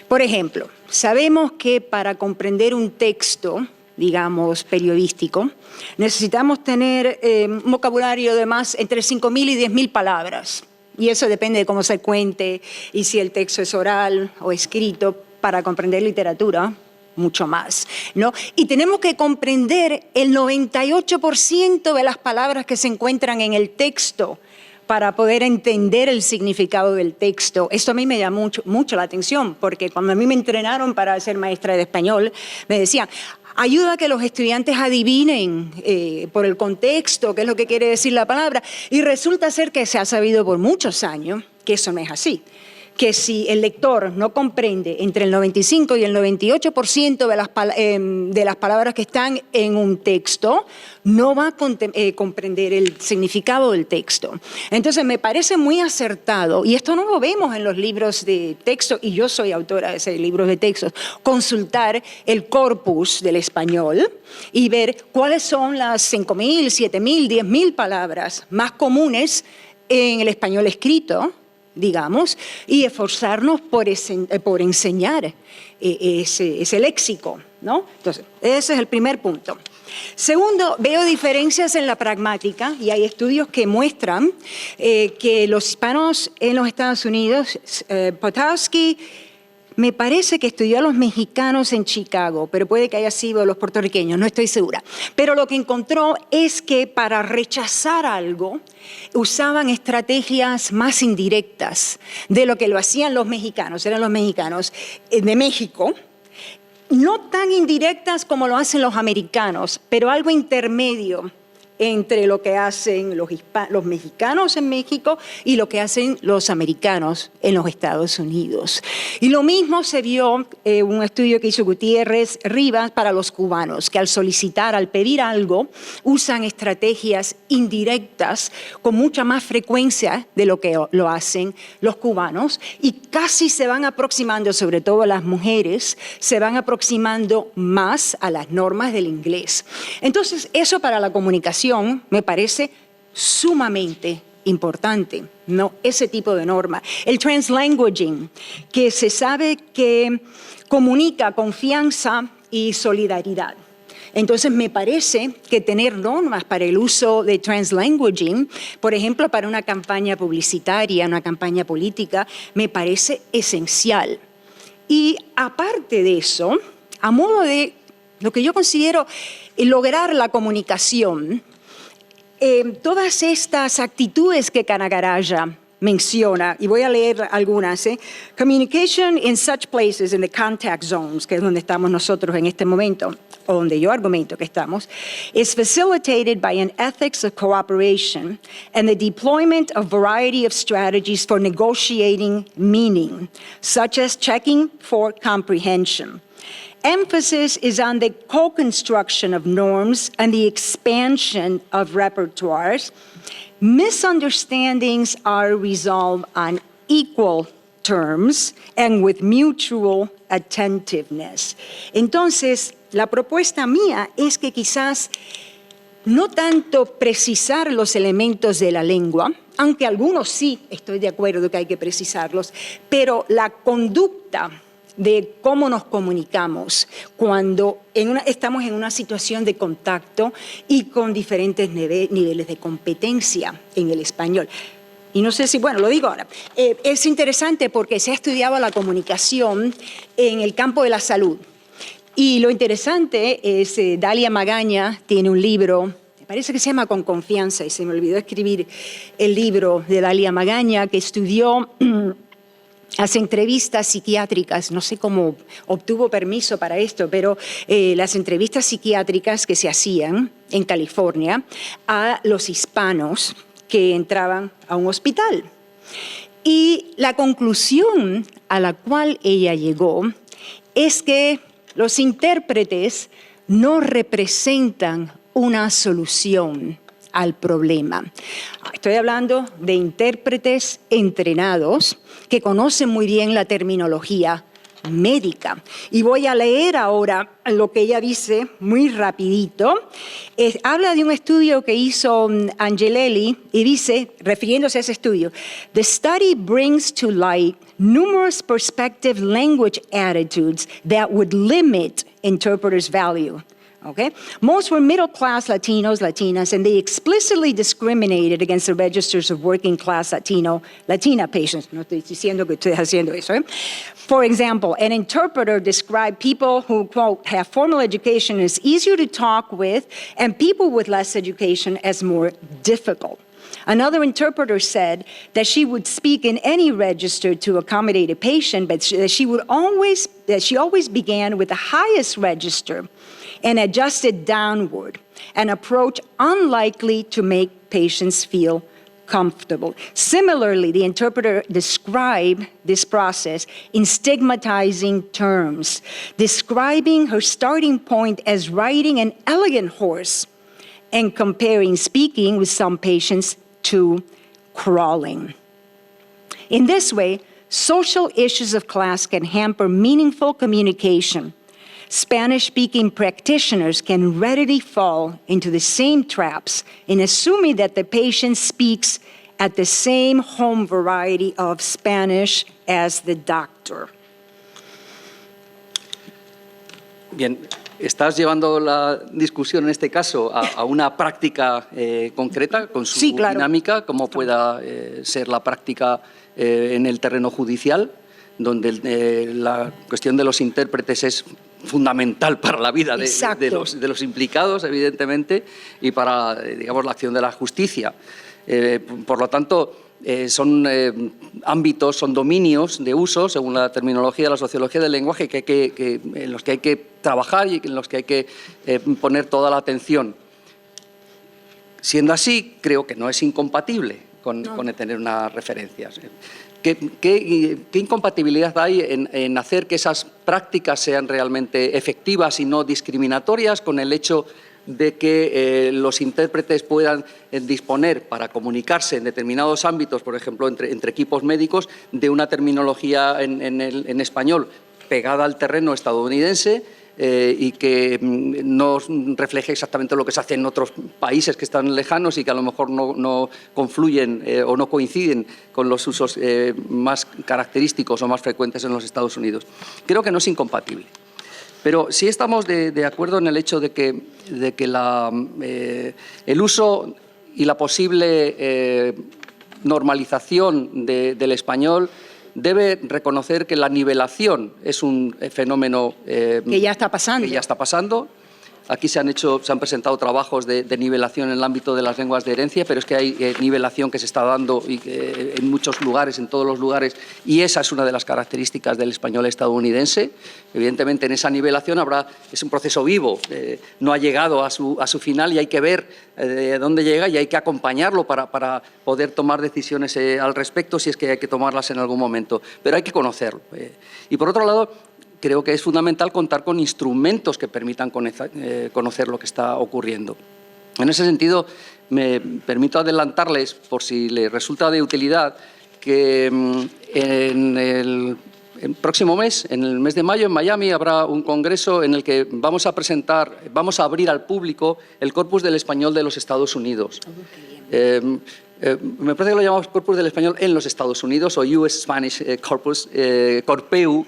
Por ejemplo, sabemos que para comprender un texto, digamos, periodístico, necesitamos tener un vocabulario de más entre 5.000 y 10.000 palabras. Y eso depende de cómo se cuente y si el texto es oral o escrito. Para comprender literatura, mucho más, ¿no? Y tenemos que comprender el 98% de las palabras que se encuentran en el texto para poder entender el significado del texto. Esto a mí me llama mucho la atención, porque cuando a mí me entrenaron para ser maestra de español, me decían, ayuda a que los estudiantes adivinen por el contexto qué es lo que quiere decir la palabra. Y resulta ser que se ha sabido por muchos años que eso no es así. Que si el lector no comprende entre el 95 y el 98% de las palabras que están en un texto, no va a comprender el significado del texto. Entonces, me parece muy acertado, y esto no lo vemos en los libros de texto, y yo soy autora de esos libros de textos, consultar el corpus del español y ver cuáles son las 5.000, 7.000, 10.000 palabras más comunes en el español escrito, digamos, y esforzarnos por enseñar ese léxico, ¿no? Entonces, ese es el primer punto. Segundo, veo diferencias en la pragmática, y hay estudios que muestran que los hispanos en los Estados Unidos, Potowski, me parece que estudió a los mexicanos en Chicago, pero puede que haya sido los puertorriqueños, no estoy segura. Pero lo que encontró es que para rechazar algo usaban estrategias más indirectas de lo que lo hacían los mexicanos, eran los mexicanos de México, no tan indirectas como lo hacen los americanos, pero algo intermedio entre lo que hacen los mexicanos en México y lo que hacen los americanos en los Estados Unidos. Y lo mismo se vio en un estudio que hizo Gutiérrez Rivas para los cubanos, que al solicitar, al pedir algo, usan estrategias indirectas con mucha más frecuencia de lo que lo hacen los cubanos y casi se van aproximando, sobre todo las mujeres, se van aproximando más a las normas del inglés. Entonces, eso para la comunicación me parece sumamente importante, ¿no? Ese tipo de norma. El translanguaging, que se sabe que comunica confianza y solidaridad. Entonces, me parece que tener normas para el uso de translanguaging, por ejemplo, para una campaña publicitaria, una campaña política, me parece esencial. Y aparte de eso, a modo de lo que yo considero lograr la comunicación, todas estas actitudes que Kanagaraya menciona, y voy a leer algunas, Communication in such places, in the contact zones, que es donde estamos nosotros en este momento, o donde yo argumento que estamos, is facilitated by an ethics of cooperation and the deployment of variety of strategies for negotiating meaning, such as checking for comprehension. Emphasis is on the co-construction of norms and the expansion of repertoires. Misunderstandings are resolved on equal terms and with mutual attentiveness. Entonces, la propuesta mía es que quizás no tanto precisar los elementos de la lengua, aunque algunos sí estoy de acuerdo que hay que precisarlos, pero la conducta de cómo nos comunicamos cuando estamos en una situación de contacto y con diferentes niveles de competencia en el español. Y no sé si, bueno, lo digo ahora, es interesante porque se ha estudiado la comunicación en el campo de la salud. Y lo interesante es, Dalia Magaña tiene un libro, me parece que se llama Con Confianza, y se me olvidó escribir el libro de Dalia Magaña, que estudió las entrevistas psiquiátricas, no sé cómo obtuvo permiso para esto, pero las entrevistas psiquiátricas que se hacían en California a los hispanos que entraban a un hospital. Y la conclusión a la cual ella llegó es que los intérpretes no representan una solución al problema. Estoy hablando de intérpretes entrenados que conocen muy bien la terminología médica. Y voy a leer ahora lo que ella dice muy rapidito. Habla de un estudio que hizo Angelelli y dice, refiriéndose a ese estudio, "The study brings to light numerous perspective language attitudes that would limit interpreters' value." Okay? Most were middle-class Latinos, Latinas, and they explicitly discriminated against the registers of working-class Latina patients. No estoy diciendo que estoy haciendo eso. For example, an interpreter described people who, quote, have formal education as easier to talk with and people with less education as more difficult. Another interpreter said that she would speak in any register to accommodate a patient, but that she always began with the highest register and adjusted downward, an approach unlikely to make patients feel comfortable. Similarly, the interpreter described this process in stigmatizing terms, describing her starting point as riding an elegant horse and comparing speaking with some patients to crawling. In this way, social issues of class can hamper meaningful communication. Spanish-speaking practitioners can readily fall into the same traps in assuming that the patient speaks at the same home variety of Spanish as the doctor. Bien, ¿estás llevando la discusión en este caso a una práctica concreta con su sí, claro. dinámica, como pueda ser la práctica en el terreno judicial? donde la cuestión de los intérpretes es fundamental para la vida de los implicados, evidentemente, y para, digamos, la acción de la justicia. Por lo tanto, son ámbitos, son dominios de uso, según la terminología de la sociología del lenguaje, en los que hay que trabajar y en los que hay que poner toda la atención. Siendo así, creo que no es incompatible con tener unas referencias. ¿Qué incompatibilidad hay en hacer que esas prácticas sean realmente efectivas y no discriminatorias con el hecho de que los intérpretes puedan disponer para comunicarse en determinados ámbitos, por ejemplo, entre equipos médicos, de una terminología en español pegada al terreno estadounidense y que no refleje exactamente lo que se hace en otros países que están lejanos y que a lo mejor no confluyen o no coinciden con los usos más característicos o más frecuentes en los Estados Unidos? Creo que no es incompatible. Pero sí estamos de acuerdo en el hecho de que el uso y la posible normalización del español debe reconocer que la nivelación es un fenómeno que ya está pasando. Aquí se han presentado trabajos de nivelación en el ámbito de las lenguas de herencia, pero es que hay nivelación que se está dando en muchos lugares, en todos los lugares, y esa es una de las características del español estadounidense. Evidentemente, en esa nivelación es un proceso vivo, no ha llegado a su final y hay que ver dónde llega y hay que acompañarlo para poder tomar decisiones al respecto, si es que hay que tomarlas en algún momento, pero hay que conocerlo. Y por otro lado, creo que es fundamental contar con instrumentos que permitan conocer lo que está ocurriendo. En ese sentido, me permito adelantarles, por si les resulta de utilidad, que en el próximo mes, en el mes de mayo, en Miami, habrá un congreso en el que vamos a abrir al público el Corpus del Español de los Estados Unidos. Me parece que lo llamamos Corpus del Español en los Estados Unidos, o US Spanish Corpus, Corpeu,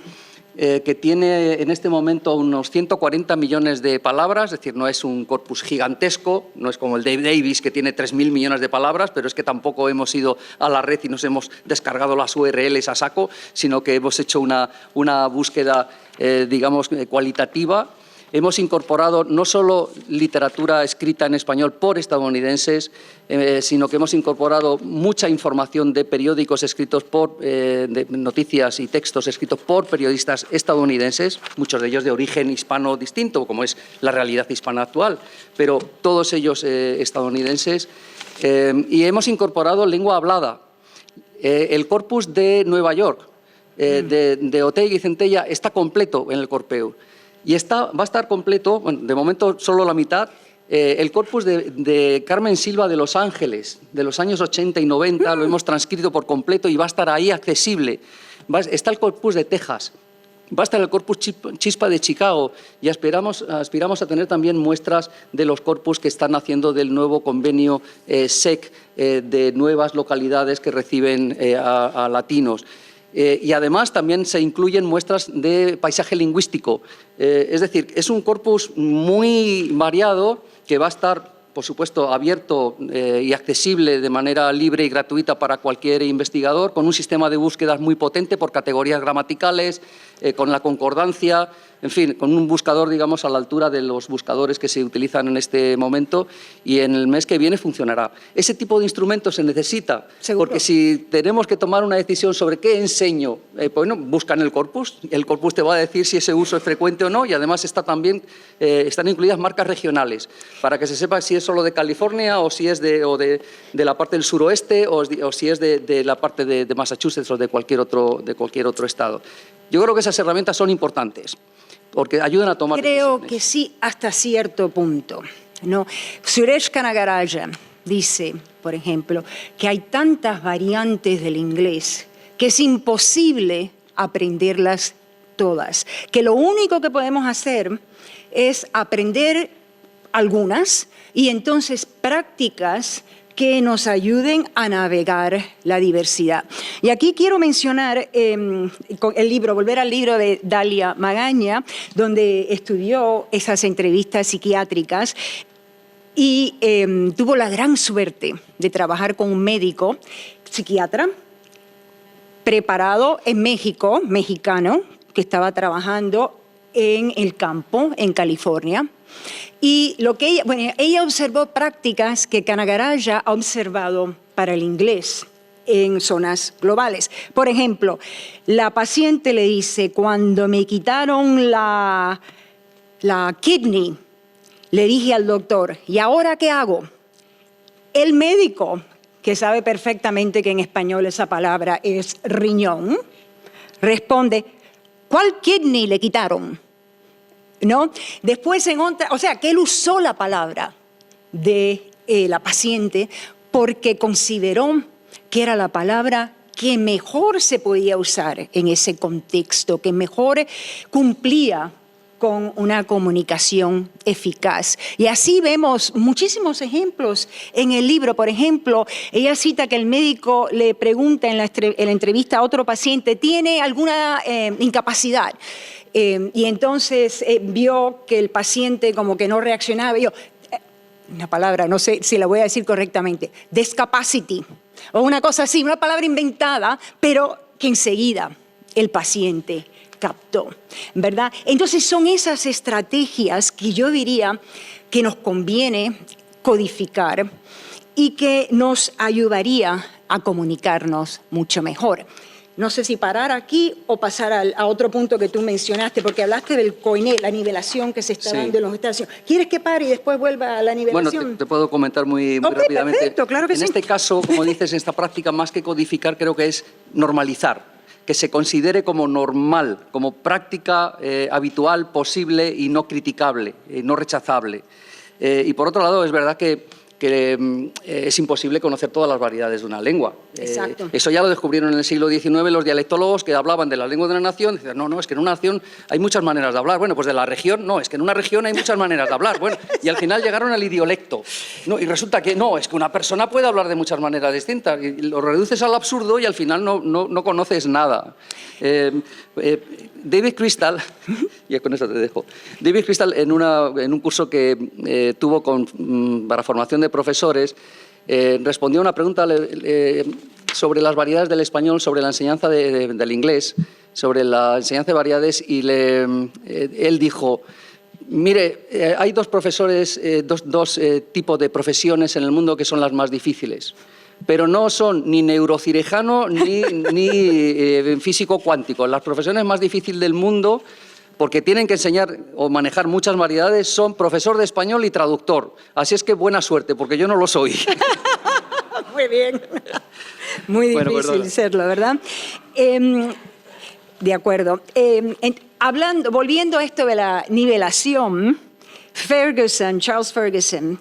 que tiene en este momento unos 140 millones de palabras, es decir, no es un corpus gigantesco, no es como el de Davis, que tiene 3.000 millones de palabras, pero es que tampoco hemos ido a la red y nos hemos descargado las URLs a saco, sino que hemos hecho una búsqueda, digamos, cualitativa. Hemos incorporado no solo literatura escrita en español por estadounidenses, sino que hemos incorporado mucha información de periódicos escritos de noticias y textos escritos por periodistas estadounidenses, muchos de ellos de origen hispano distinto, como es la realidad hispana actual, pero todos ellos estadounidenses. Y hemos incorporado lengua hablada. El corpus de Nueva York, de Otegi y Centella, está completo en el Corpeu. Y va a estar completo, bueno, de momento solo la mitad, el corpus de Carmen Silva de Los Ángeles, de los años 80 y 90, lo hemos transcrito por completo y va a estar ahí accesible. Está el corpus de Texas, va a estar el corpus Chispa de Chicago y aspiramos a tener también muestras de los corpus que están haciendo del nuevo convenio SEC de nuevas localidades que reciben a latinos. Y además también se incluyen muestras de paisaje lingüístico. Es decir, es un corpus muy variado que va a estar, por supuesto, abierto y accesible de manera libre y gratuita para cualquier investigador, con un sistema de búsquedas muy potente por categorías gramaticales, con la concordancia, en fin, con un buscador, digamos, a la altura de los buscadores que se utilizan en este momento, y en el mes que viene funcionará. Ese tipo de instrumentos se necesita, ¿seguro? Porque si tenemos que tomar una decisión sobre qué enseño, bueno, buscan el corpus te va a decir si ese uso es frecuente o no, y además están incluidas marcas regionales, para que se sepa si es solo de California o si es de la parte del suroeste o si es de la parte de Massachusetts o de cualquier otro estado. Yo creo que esas herramientas son importantes, porque ayudan a tomar decisiones. Creo que sí, hasta cierto punto, ¿no? Suresh Kanagaraja dice, por ejemplo, que hay tantas variantes del inglés que es imposible aprenderlas todas, que lo único que podemos hacer es aprender algunas y entonces prácticas que nos ayuden a navegar la diversidad. Y aquí quiero mencionar volver al libro de Dalia Magaña, donde estudió esas entrevistas psiquiátricas y tuvo la gran suerte de trabajar con un médico psiquiatra preparado en México, mexicano, que estaba trabajando en el campo, en California. Y lo que ella observó prácticas que Kanagaraya ha observado para el inglés en zonas globales. Por ejemplo, la paciente le dice, cuando me quitaron la kidney, le dije al doctor, ¿y ahora qué hago? El médico, que sabe perfectamente que en español esa palabra es riñón, responde, ¿cuál kidney le quitaron? ¿No? Después en otra, o sea, que él usó la palabra de la paciente porque consideró que era la palabra que mejor se podía usar en ese contexto, que mejor cumplía con una comunicación eficaz. Y así vemos muchísimos ejemplos en el libro. Por ejemplo, ella cita que el médico le pregunta en la entrevista a otro paciente, ¿tiene alguna incapacidad? Y entonces vio que el paciente como que no reaccionaba. Una palabra, no sé si la voy a decir correctamente, discapacity, o una cosa así, una palabra inventada, pero que enseguida el paciente captó, ¿verdad? Entonces son esas estrategias que yo diría que nos conviene codificar y que nos ayudaría a comunicarnos mucho mejor. No sé si parar aquí o pasar a otro punto que tú mencionaste, porque hablaste del COINE, la nivelación que se está dando en los Estados Unidos. ¿Quieres que pare y después vuelva a la nivelación? Bueno, te puedo comentar muy rápidamente. Perfecto, claro que sí. En este caso, como dices, en esta práctica, más que codificar, creo que es normalizar, que se considere como normal, como práctica habitual, posible y no criticable, no rechazable. Y por otro lado, es verdad que es imposible conocer todas las variedades de una lengua. Exacto. Eso ya lo descubrieron en el siglo XIX los dialectólogos que hablaban de la lengua de una nación. Decían, no, es que en una nación hay muchas maneras de hablar. Bueno, pues de la región, no, es que en una región hay muchas maneras de hablar. Bueno, y al final llegaron al idiolecto. No, y resulta que no, es que una persona puede hablar de muchas maneras distintas. Y lo reduces al absurdo y al final no conoces nada. David Crystal, y con eso te dejo, David Crystal en un curso que tuvo para formación de profesores, respondió a una pregunta sobre las variedades del español, sobre la enseñanza del inglés, sobre la enseñanza de variedades, y él dijo, mire, hay dos profesores, dos tipos de profesiones en el mundo que son las más difíciles, pero no son ni neurocirujano ni físico cuántico. Las profesiones más difíciles del mundo, porque tienen que enseñar o manejar muchas variedades, son profesor de español y traductor. Así es que buena suerte, porque yo no lo soy. Muy bien. Muy difícil serlo, ¿verdad? De acuerdo. Volviendo a esto de la nivelación, Charles Ferguson,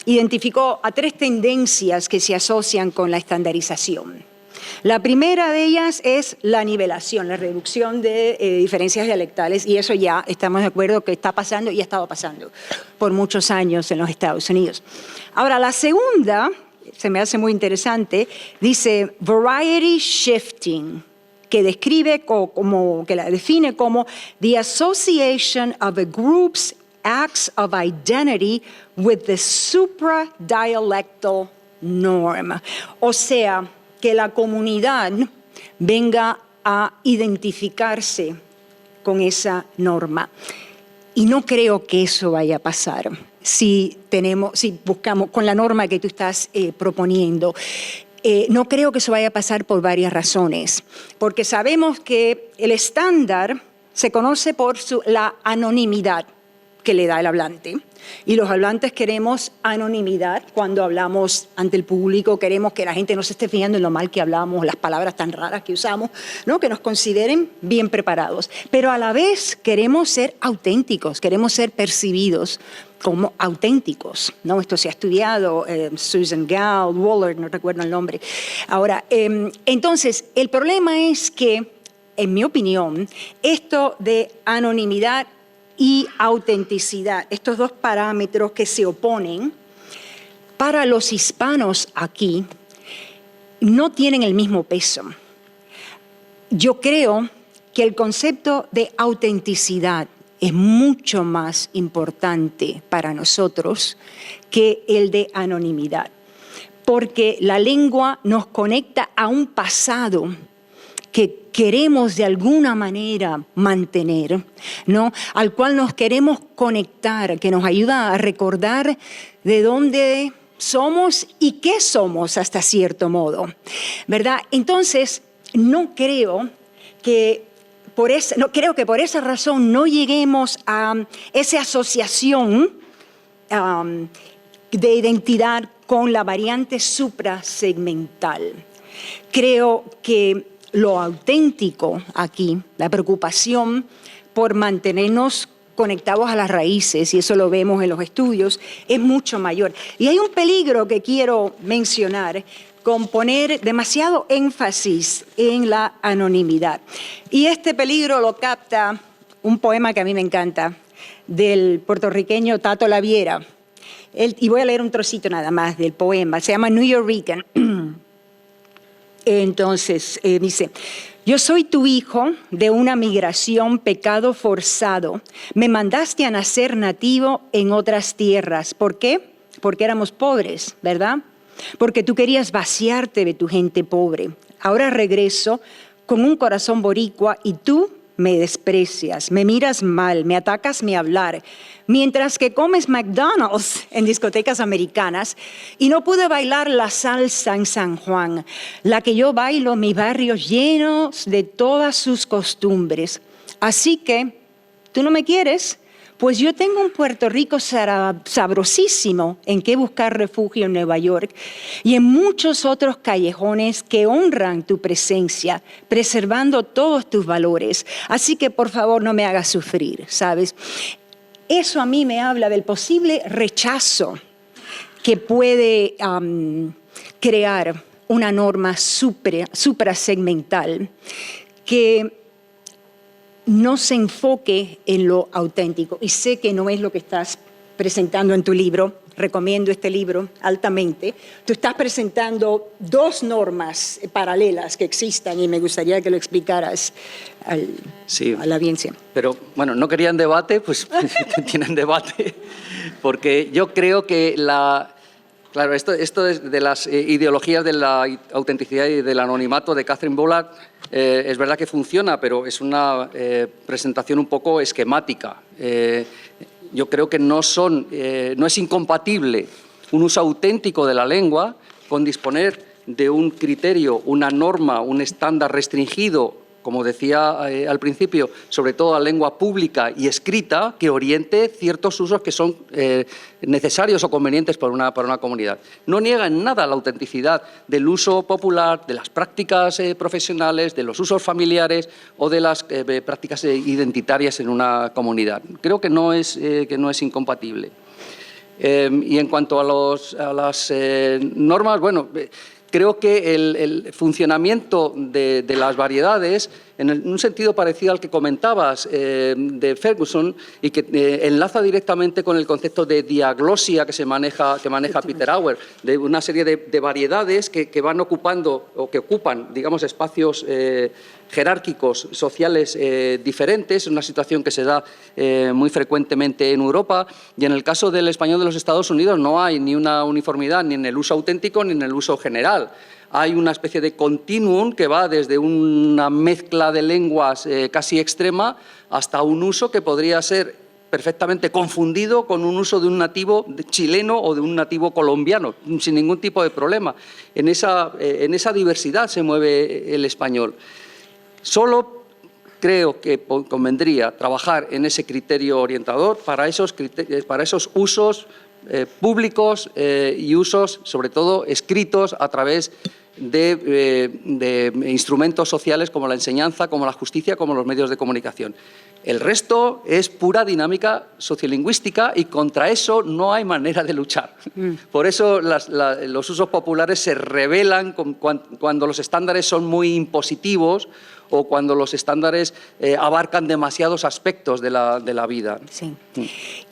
identificó a 3 tendencias que se asocian con la estandarización. La primera de ellas es la nivelación, la reducción de diferencias dialectales, y eso ya estamos de acuerdo que está pasando y ha estado pasando por muchos años en los Estados Unidos. Ahora, la segunda, se me hace muy interesante, dice variety shifting, que que la define como the association of a group's acts of identity with the supradialectal norm. O sea, que la comunidad venga a identificarse con esa norma. Y no creo que eso vaya a pasar si buscamos con la norma que tú estás proponiendo. No creo que eso vaya a pasar por varias razones. Porque sabemos que el estándar se conoce por la anonimidad que le da el hablante. Y los hablantes queremos anonimidad cuando hablamos ante el público, queremos que la gente no se esté fijando en lo mal que hablamos, las palabras tan raras que usamos, ¿no? Que nos consideren bien preparados. Pero a la vez queremos ser auténticos, queremos ser percibidos como auténticos, ¿no? Esto se ha estudiado, Susan Gall, Waller, no recuerdo el nombre. Ahora, entonces, el problema es que, en mi opinión, esto de anonimidad y autenticidad, estos dos parámetros que se oponen, para los hispanos aquí no tienen el mismo peso. Yo creo que el concepto de autenticidad es mucho más importante para nosotros que el de anonimidad. porque la lengua nos conecta a un pasado que queremos de alguna manera mantener, ¿no? Al cual nos queremos conectar, que nos ayuda a recordar de dónde somos y qué somos hasta cierto modo, ¿verdad? Entonces, creo que por esa razón no lleguemos a esa asociación de identidad con la variante suprasegmental. Creo que lo auténtico aquí, la preocupación por mantenernos conectados a las raíces, y eso lo vemos en los estudios, es mucho mayor. Y hay un peligro que quiero mencionar con poner demasiado énfasis en la anonimidad. Y este peligro lo capta un poema que a mí me encanta, del puertorriqueño Tato Laviera. Y voy a leer un trocito nada más del poema, se llama New Yorican. Entonces, dice: yo soy tu hijo de una migración, pecado forzado. Me mandaste a nacer nativo en otras tierras. ¿Por qué? Porque éramos pobres, ¿verdad? Porque tú querías vaciarte de tu gente pobre. Ahora regreso con un corazón boricua y tú me desprecias, me miras mal, me atacas mi hablar, mientras que comes McDonald's en discotecas americanas y no pude bailar la salsa en San Juan, la que yo bailo en mis barrios llenos de todas sus costumbres. Así que, ¿tú no me quieres? Pues yo tengo un Puerto Rico sabrosísimo en que buscar refugio en Nueva York y en muchos otros callejones que honran tu presencia, preservando todos tus valores. Así que por favor no me hagas sufrir, ¿sabes? Eso a mí me habla del posible rechazo que puede crear una norma suprasegmental que no se enfoque en lo auténtico. Y sé que no es lo que estás presentando en tu libro. Recomiendo este libro altamente. Tú estás presentando dos normas paralelas que existan y me gustaría que lo explicaras a la audiencia. Pero, bueno, no querían debate, pues tienen debate, porque yo creo que claro, esto es de las ideologías de la autenticidad y del anonimato de Catherine Bollard. Es verdad que funciona, pero es una presentación un poco esquemática. Yo creo que no es incompatible un uso auténtico de la lengua con disponer de un criterio, una norma, un estándar restringido, como decía al principio, sobre todo la lengua pública y escrita, que oriente ciertos usos que son necesarios o convenientes para una comunidad. No niega en nada la autenticidad del uso popular, de las prácticas profesionales, de los usos familiares o de las prácticas identitarias en una comunidad. Creo que no es incompatible. Y en cuanto a las normas, bueno, creo que el funcionamiento de las variedades, en un sentido parecido al que comentabas de Ferguson y que enlaza directamente con el concepto de diaglosia que maneja Peter Auer, de una serie de variedades que van ocupando o que ocupan, digamos, espacios jerárquicos sociales diferentes, una situación que se da muy frecuentemente en Europa, y en el caso del español de los Estados Unidos no hay ni una uniformidad ni en el uso auténtico ni en el uso general. Hay una especie de continuum que va desde una mezcla de lenguas casi extrema hasta un uso que podría ser perfectamente confundido con un uso de un nativo chileno o de un nativo colombiano, sin ningún tipo de problema. En esa diversidad se mueve el español. Solo creo que convendría trabajar en ese criterio orientador para esos usos públicos y usos, sobre todo, escritos a través de instrumentos sociales como la enseñanza, como la justicia, como los medios de comunicación. El resto es pura dinámica sociolingüística y contra eso no hay manera de luchar. Por eso los usos populares se rebelan cuando los estándares son muy impositivos o cuando los estándares abarcan demasiados aspectos de la vida. Sí.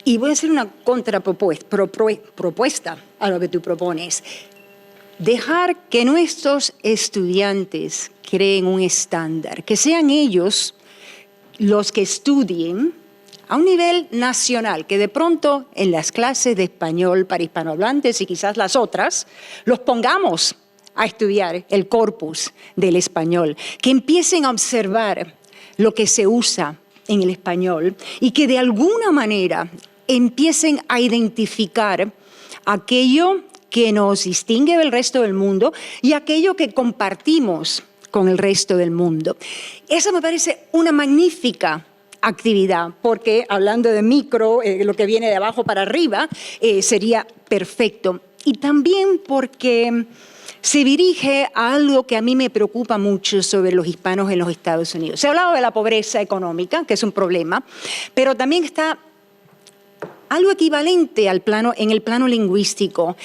Y voy a hacer una contrapropuesta a lo que tú propones. Dejar que nuestros estudiantes creen un estándar, que sean ellos los que estudien a un nivel nacional, que de pronto en las clases de español para hispanohablantes y quizás las otras, los pongamos a estudiar el corpus del español, que empiecen a observar lo que se usa en el español y que de alguna manera empiecen a identificar aquello que nos distingue del resto del mundo y aquello que compartimos con el resto del mundo. Eso me parece una magnífica actividad, porque hablando de micro, lo que viene de abajo para arriba, sería perfecto. Y también porque se dirige a algo que a mí me preocupa mucho sobre los hispanos en los Estados Unidos. Se ha hablado de la pobreza económica, que es un problema, pero también está algo equivalente en el plano lingüístico,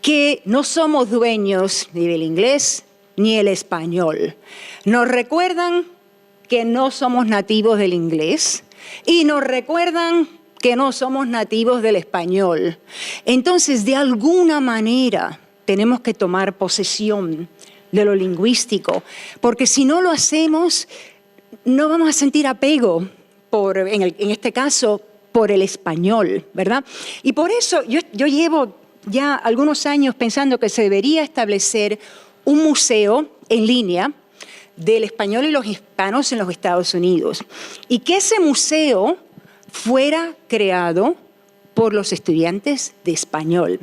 que no somos dueños ni del inglés ni el español. Nos recuerdan que no somos nativos del inglés y nos recuerdan que no somos nativos del español. Entonces, de alguna manera, tenemos que tomar posesión de lo lingüístico, porque si no lo hacemos, no vamos a sentir apego, en este caso, por el español, ¿verdad? Y por eso yo llevo ya algunos años pensando que se debería establecer un museo en línea del español y los hispanos en los Estados Unidos, y que ese museo fuera creado por los estudiantes de español.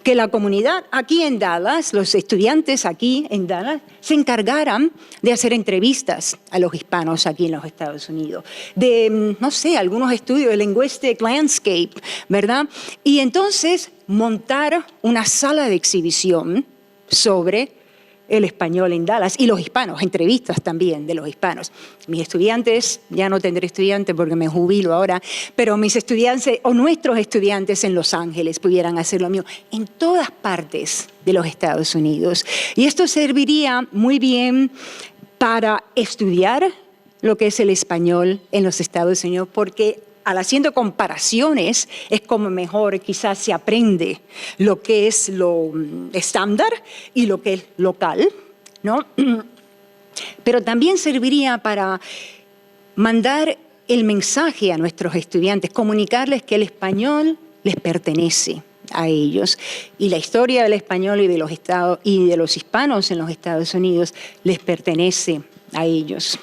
Que la comunidad aquí en Dallas, los estudiantes aquí en Dallas, se encargaran de hacer entrevistas a los hispanos aquí en los Estados Unidos, de, no sé, algunos estudios de linguistic landscape, ¿verdad? Y entonces montar una sala de exhibición sobre el español en Dallas y los hispanos, entrevistas también de los hispanos. Mis estudiantes, ya no tendré estudiantes porque me jubilo ahora, pero mis estudiantes o nuestros estudiantes en Los Ángeles pudieran hacer lo mismo en todas partes de los Estados Unidos. Y esto serviría muy bien para estudiar lo que es el español en los Estados Unidos, porque al haciendo comparaciones es como mejor quizás se aprende lo que es lo estándar y lo que es local, ¿no? Pero también serviría para mandar el mensaje a nuestros estudiantes, comunicarles que el español les pertenece a ellos y la historia del español y de los hispanos en los Estados Unidos les pertenece a ellos.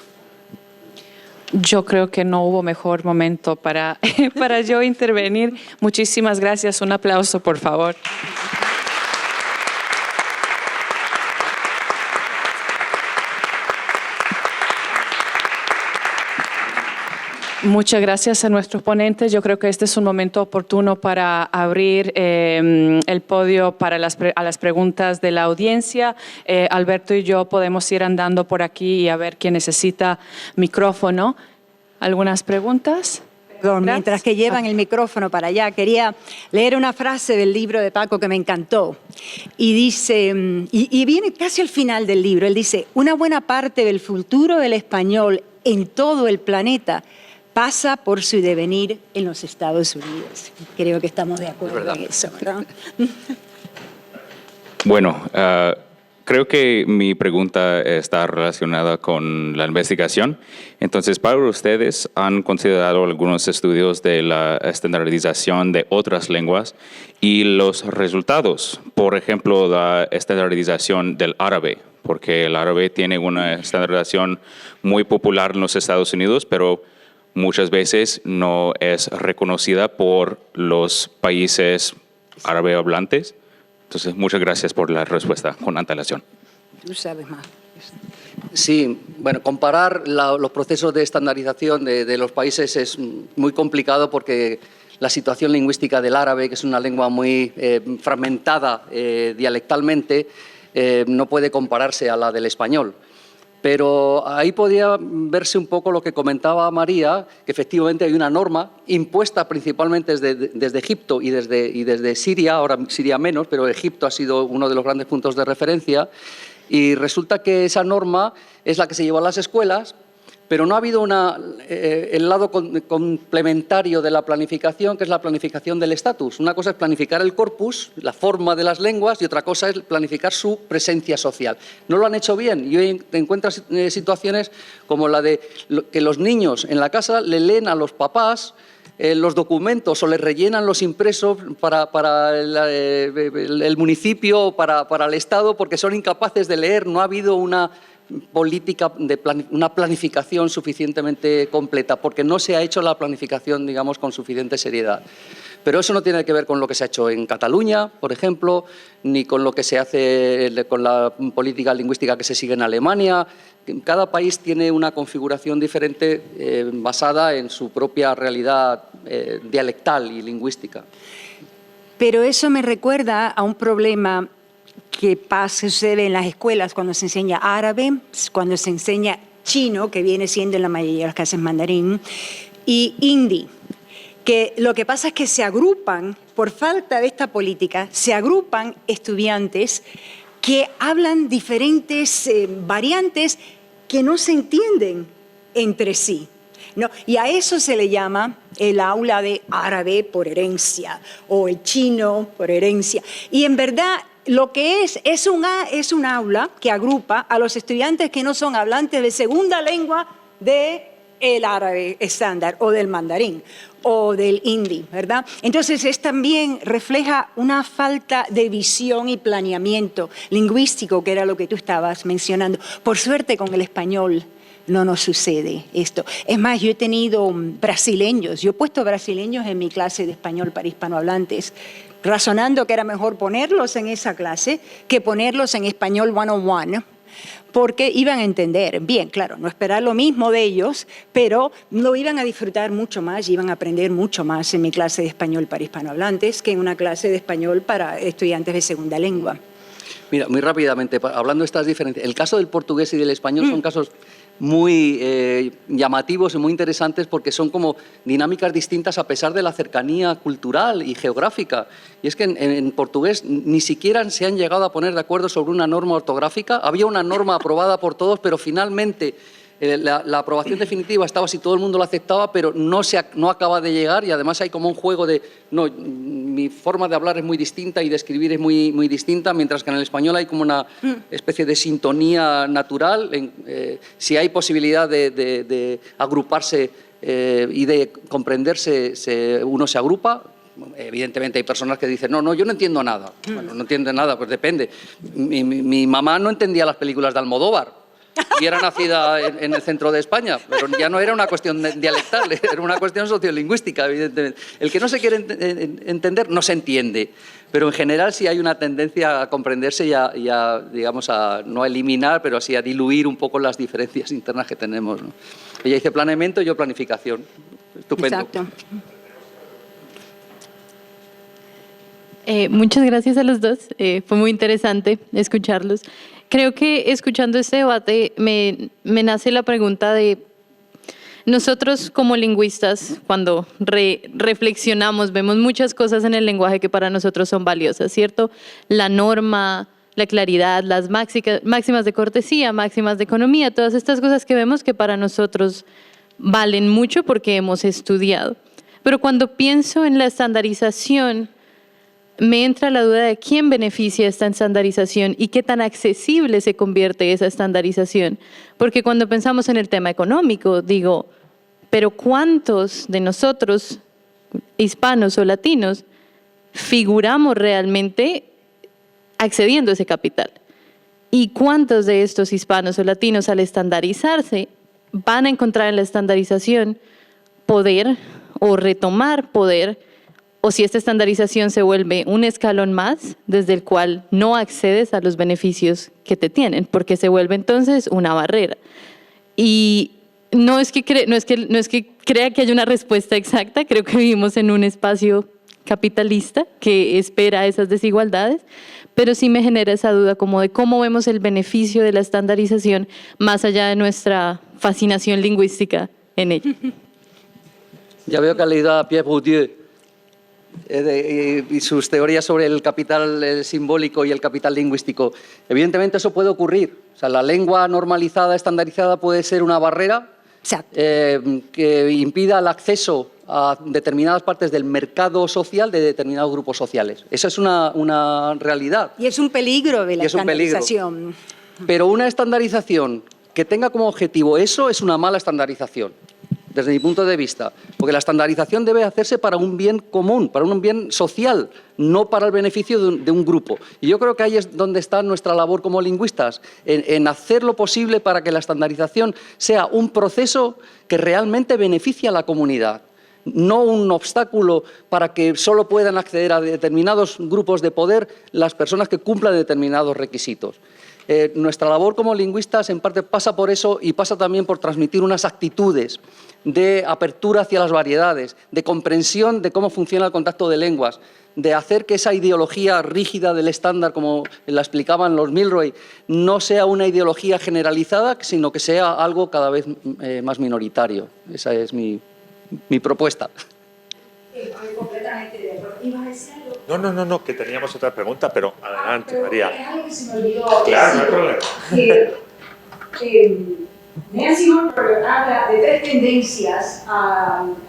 Yo creo que no hubo mejor momento para yo intervenir. Muchísimas gracias. Un aplauso, por favor. Muchas gracias a nuestros ponentes. Yo creo que este es un momento oportuno para abrir el podio para a las preguntas de la audiencia. Alberto y yo podemos ir andando por aquí y a ver quién necesita micrófono. ¿Algunas preguntas? Perdón, mientras que llevan el micrófono para allá, quería leer una frase del libro de Paco que me encantó. Y dice, y viene casi al final del libro, él dice, una buena parte del futuro del español en todo el planeta pasa por su devenir en los Estados Unidos. Creo que estamos de acuerdo en eso, ¿verdad? Bueno, creo que mi pregunta está relacionada con la investigación. Entonces, para ustedes, ¿han considerado algunos estudios de la estandarización de otras lenguas y los resultados? Por ejemplo, la estandarización del árabe, porque el árabe tiene una estandarización muy popular en los Estados Unidos, pero muchas veces no es reconocida por los países árabe hablantes. Entonces, muchas gracias por la respuesta con antelación. Tú sabes más. Sí, bueno, comparar los procesos de estandarización de los países es muy complicado porque la situación lingüística del árabe, que es una lengua muy fragmentada dialectalmente, no puede compararse a la del español. Pero ahí podía verse un poco lo que comentaba María, que efectivamente hay una norma impuesta principalmente desde Egipto y desde Siria, ahora Siria menos, pero Egipto ha sido uno de los grandes puntos de referencia, y resulta que esa norma es la que se lleva a las escuelas, pero no ha habido el lado complementario de la planificación, que es la planificación del estatus. Una cosa es planificar el corpus, la forma de las lenguas, y otra cosa es planificar su presencia social. No lo han hecho bien. Yo encuentro situaciones como la de que los niños en la casa le leen a los papás los documentos o les rellenan los impresos para el municipio, para el Estado, porque son incapaces de leer. No ha habido una política, una planificación suficientemente completa, porque no se ha hecho la planificación, digamos, con suficiente seriedad. Pero eso no tiene que ver con lo que se ha hecho en Cataluña, por ejemplo, ni con lo que se hace con la política lingüística que se sigue en Alemania. Cada país tiene una configuración diferente basada en su propia realidad dialectal y lingüística. Pero eso me recuerda a un problema que sucede en las escuelas cuando se enseña árabe, cuando se enseña chino, que viene siendo en la mayoría de las clases mandarín, y hindi. Que lo que pasa es que se agrupan, por falta de esta política, se agrupan estudiantes que hablan diferentes variantes que no se entienden entre sí, ¿no? Y a eso se le llama el aula de árabe por herencia o el chino por herencia. Y en verdad lo que es un aula que agrupa a los estudiantes que no son hablantes de segunda lengua del árabe estándar o del mandarín o del hindi, ¿verdad? Entonces también refleja una falta de visión y planeamiento lingüístico, que era lo que tú estabas mencionando. Por suerte con el español no nos sucede esto. Es más, yo he tenido brasileños, yo he puesto brasileños en mi clase de español para hispanohablantes, razonando que era mejor ponerlos en esa clase que ponerlos en español 101, porque iban a entender bien, claro, no esperar lo mismo de ellos, pero lo iban a disfrutar mucho más, iban a aprender mucho más en mi clase de español para hispanohablantes que en una clase de español para estudiantes de segunda lengua. Mira, muy rápidamente, hablando de estas diferencias, el caso del portugués y del español son casos muy llamativos y muy interesantes porque son como dinámicas distintas a pesar de la cercanía cultural y geográfica. Y es que en portugués ni siquiera se han llegado a poner de acuerdo sobre una norma ortográfica. Había una norma aprobada por todos, pero finalmente la aprobación definitiva estaba si todo el mundo lo aceptaba, pero no acaba de llegar, y además hay como un juego de no, mi forma de hablar es muy distinta y de escribir es muy distinta, mientras que en el español hay como una especie de sintonía natural. Si hay posibilidad de agruparse y de comprenderse, uno se agrupa. Evidentemente hay personas que dicen, no, yo no entiendo nada. Bueno, no entiende nada, pues depende. Mi mamá no entendía las películas de Almodóvar y era nacida en el centro de España, pero ya no era una cuestión dialectal, era una cuestión sociolingüística, evidentemente. El que no se quiere entender no se entiende, pero en general sí hay una tendencia a comprenderse y a digamos, a no eliminar, pero así a diluir un poco las diferencias internas que tenemos, ¿no? Ella dice planeamiento y yo planificación. Estupendo. Exacto. Muchas gracias a los dos, fue muy interesante escucharlos. Creo que escuchando este debate me nace la pregunta de nosotros como lingüistas, cuando reflexionamos, vemos muchas cosas en el lenguaje que para nosotros son valiosas, ¿cierto? La norma, la claridad, las máximas de cortesía, máximas de economía, todas estas cosas que vemos que para nosotros valen mucho porque hemos estudiado. Pero cuando pienso en la estandarización, me entra la duda de quién beneficia esta estandarización y qué tan accesible se convierte esa estandarización. Porque cuando pensamos en el tema económico, digo, pero ¿cuántos de nosotros, hispanos o latinos, figuramos realmente accediendo a ese capital? ¿Y cuántos de estos hispanos o latinos, al estandarizarse, van a encontrar en la estandarización poder o retomar poder? O si esta estandarización se vuelve un escalón más desde el cual no accedes a los beneficios que te tienen, porque se vuelve entonces una barrera. Y no es que crea que haya una respuesta exacta, creo que vivimos en un espacio capitalista que espera esas desigualdades, pero sí me genera esa duda como de cómo vemos el beneficio de la estandarización más allá de nuestra fascinación lingüística en ella. Ya veo que ha leído a Pierre Bourdieu y sus teorías sobre el capital simbólico y el capital lingüístico. Evidentemente eso puede ocurrir. O sea, la lengua normalizada, estandarizada, puede ser una barrera que impida el acceso a determinadas partes del mercado social de determinados grupos sociales. Esa es una realidad. Y es un peligro de la estandarización. Pero una estandarización que tenga como objetivo eso es una mala estandarización. desde mi punto de vista, porque la estandarización debe hacerse para un bien común, para un bien social, no para el beneficio de un grupo. Y yo creo que ahí es donde está nuestra labor como lingüistas, en hacer lo posible para que la estandarización sea un proceso que realmente beneficie a la comunidad, no un obstáculo para que solo puedan acceder a determinados grupos de poder las personas que cumplan determinados requisitos. Nuestra labor como lingüistas en parte pasa por eso y pasa también por transmitir unas actitudes de apertura hacia las variedades, de comprensión de cómo funciona el contacto de lenguas, de hacer que esa ideología rígida del estándar, como la explicaban los Milroy, no sea una ideología generalizada, sino que sea algo cada vez más minoritario. Esa es mi propuesta. Estoy completamente de acuerdo. ¿Ibas a decir algo? No, que teníamos otra pregunta, pero adelante, Pero María. es algo que se me olvidó Claro, no hay decir, problema. que Nancy Holmberg habla de tres tendencias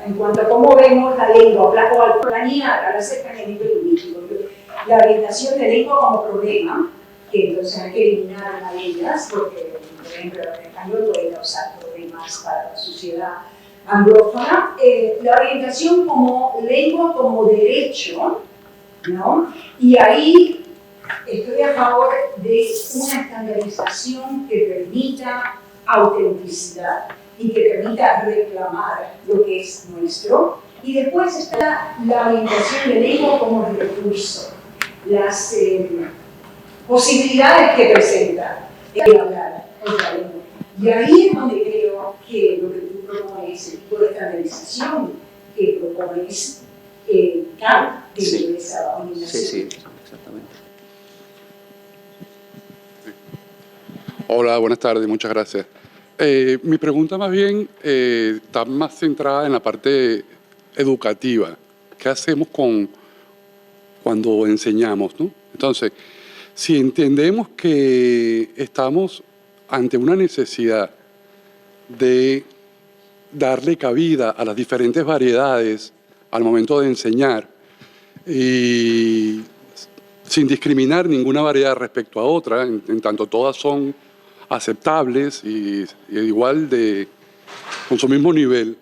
en cuanto a cómo vemos la lengua o al planear, al hacer planeamiento lingüístico. La orientación de lengua como problema, que entonces hay que eliminar una de ellas, porque, por ejemplo, el español puede causar problemas para la sociedad anglófona. La orientación como lengua como derecho, ¿no? Y ahí estoy a favor de una estandarización que permita autenticidad y que permita reclamar lo que es nuestro. Y después está la orientación de lengua como recurso, las posibilidades que presenta el hablar otra lengua. Y ahí es donde creo que lo que tú propones, el tipo de estandarización que propones, cabe dentro de esa orientación. Sí, exactamente. Hola, buenas tardes, muchas gracias. Mi pregunta más bien está más centrada en la parte educativa. ¿Qué hacemos cuando enseñamos, ¿no? Entonces, si entendemos que estamos ante una necesidad de darle cabida a las diferentes variedades al momento de enseñar y sin discriminar ninguna variedad respecto a otra, en tanto todas son aceptables y igual con su mismo nivel,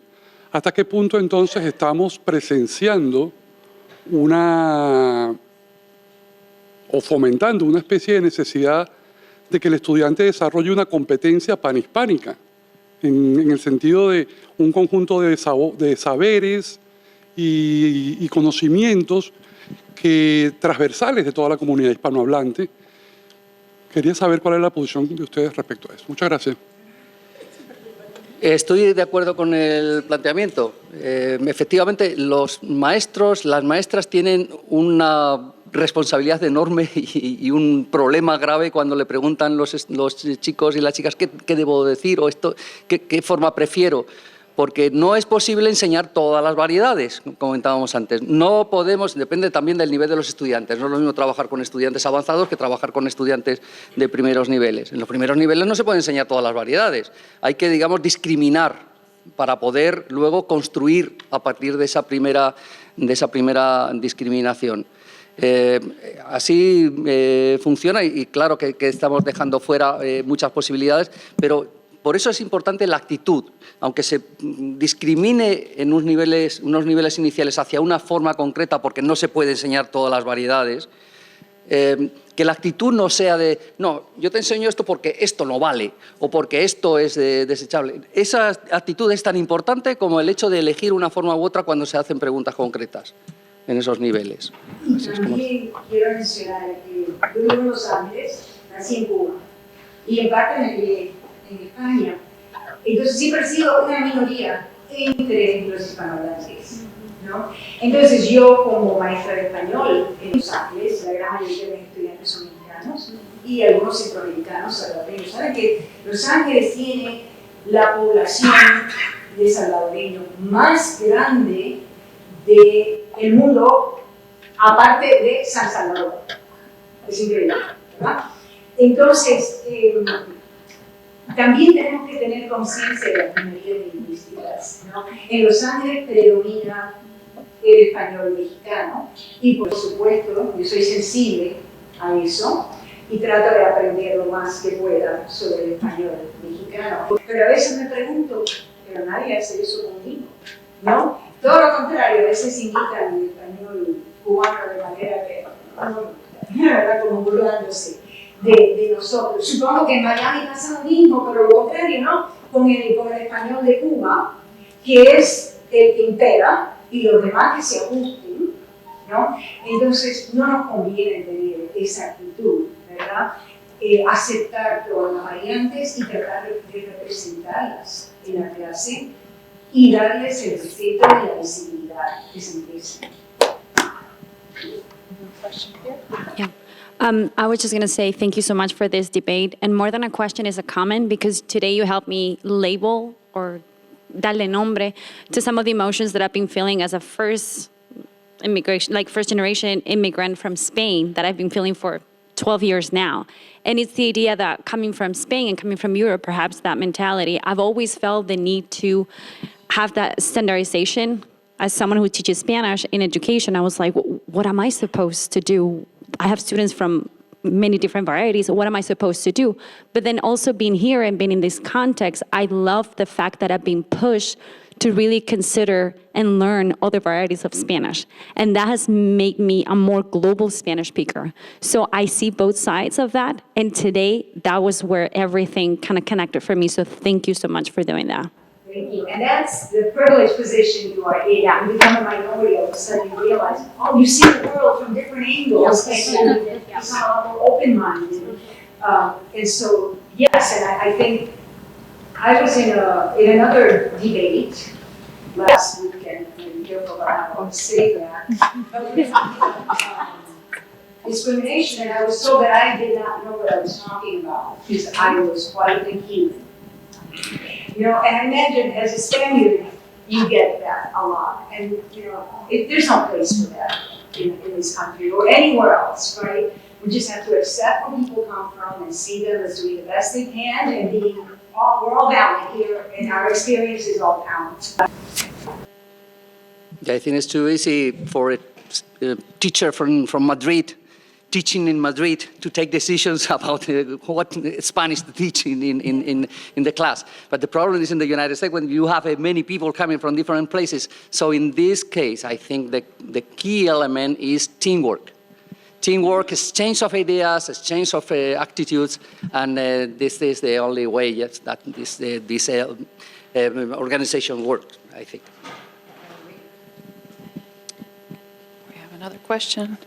¿hasta qué punto entonces estamos presenciando o fomentando una especie de necesidad de que el estudiante desarrolle una competencia panhispánica, en el sentido de un conjunto de saberes y conocimientos transversales de toda la comunidad hispanohablante? Quería saber cuál es la posición de ustedes respecto a eso. Muchas gracias. Estoy de acuerdo con el planteamiento. Efectivamente, los maestros, las maestras tienen una responsabilidad enorme y un problema grave cuando le preguntan los chicos y las chicas qué debo decir o qué forma prefiero. Porque no es posible enseñar todas las variedades, como comentábamos antes. No podemos, depende también del nivel de los estudiantes. No es lo mismo trabajar con estudiantes avanzados que trabajar con estudiantes de primeros niveles. En los primeros niveles no se puede enseñar todas las variedades. Hay que, digamos, discriminar para poder luego construir a partir de esa primera discriminación. Así funciona y claro que estamos dejando fuera muchas posibilidades, pero por eso es importante la actitud. Aunque se discrimine en unos niveles iniciales hacia una forma concreta porque no se puede enseñar todas las variedades, que la actitud no sea de, no, yo te enseño esto porque esto no vale o porque esto es desechable. Esa actitud es tan importante como el hecho de elegir una forma u otra cuando se hacen preguntas concretas en esos niveles. Y también quiero mencionar que yo vivo en Los Ángeles, nací en Cuba y en parte en España. Entonces siempre he sido una minoría entre los hispanohablantes, ¿no? Entonces yo como maestra de español en Los Ángeles, la gran mayoría de mis estudiantes son mexicanos y algunos centroamericanos salvadoreños. Saben que Los Ángeles tiene la población de salvadoreños más grande del mundo, aparte de San Salvador. Es increíble, ¿verdad? Entonces, también tenemos que tener conciencia de las minorías lingüísticas, ¿no? En Los Ángeles predomina el español mexicano y, por supuesto, yo soy sensible a eso y trato de aprender lo más que pueda sobre el español mexicano. Pero a veces me pregunto, pero nadie nadie hace eso conmigo, ¿no? Todo lo contrario, a veces imitan el español cubano de manera que, ¿verdad? Como burlándose de nosotros. Supongo que en Miami pasa lo mismo, pero lo contrario, ¿no? Con el español de Cuba, que es el que impera, y los demás que se ajusten, ¿no? Entonces, no nos conviene tener esa actitud, ¿verdad? Aceptar todas las variantes y tratar de representarlas en la clase y darles el respeto y la visibilidad que se merecen. Yeah. I was just going to say thank you so much for this debate. And more than a question is a comment, because today you helped me label or darle nombre to some of the emotions that I've been feeling as a first generation immigrant from Spain that I've been feeling for 12 years now. And it's the idea that coming from Spain and coming from Europe, perhaps that mentality, I've always felt the need to have that standardization. As someone who teaches Spanish in education, I was like, what am I supposed to do? I have students from many different varieties. What am I supposed to do? But then also being here and being in this context, I love the fact that I've been pushed to really consider and learn other varieties of Spanish. And that has made me a more global Spanish speaker. So I see both sides of that. And today, that was where everything kind of connected for me. So thank you so much for doing that. Thank you. And that's the privileged position you are in. You become a minority, all of a sudden you realize, oh, you see the world from different angles, and you become a lot more open-minded. And so, yes, and I think I was in another debate last weekend, and be careful about how I say that, discrimination, and I was told that I did not know what I was talking about because I was white and human. You know, and I imagine as a Spaniard, you get that a lot. And, you know, there's no place for that in this country or anywhere else, right? We just have to accept where people come from and see them as doing the best they can and we're all valid here and our experience is all count. Yeah, I think it's too easy for a teacher from Madrid, teaching in Madrid, to take decisions about what Spanish to teach in the class. But the problem is in the United States when you have many people coming from different places. So in this case, I think the key element is teamwork. Teamwork, exchange of ideas, exchange of attitudes, and this is the only way, yes, that this organization works, I think. We have another question.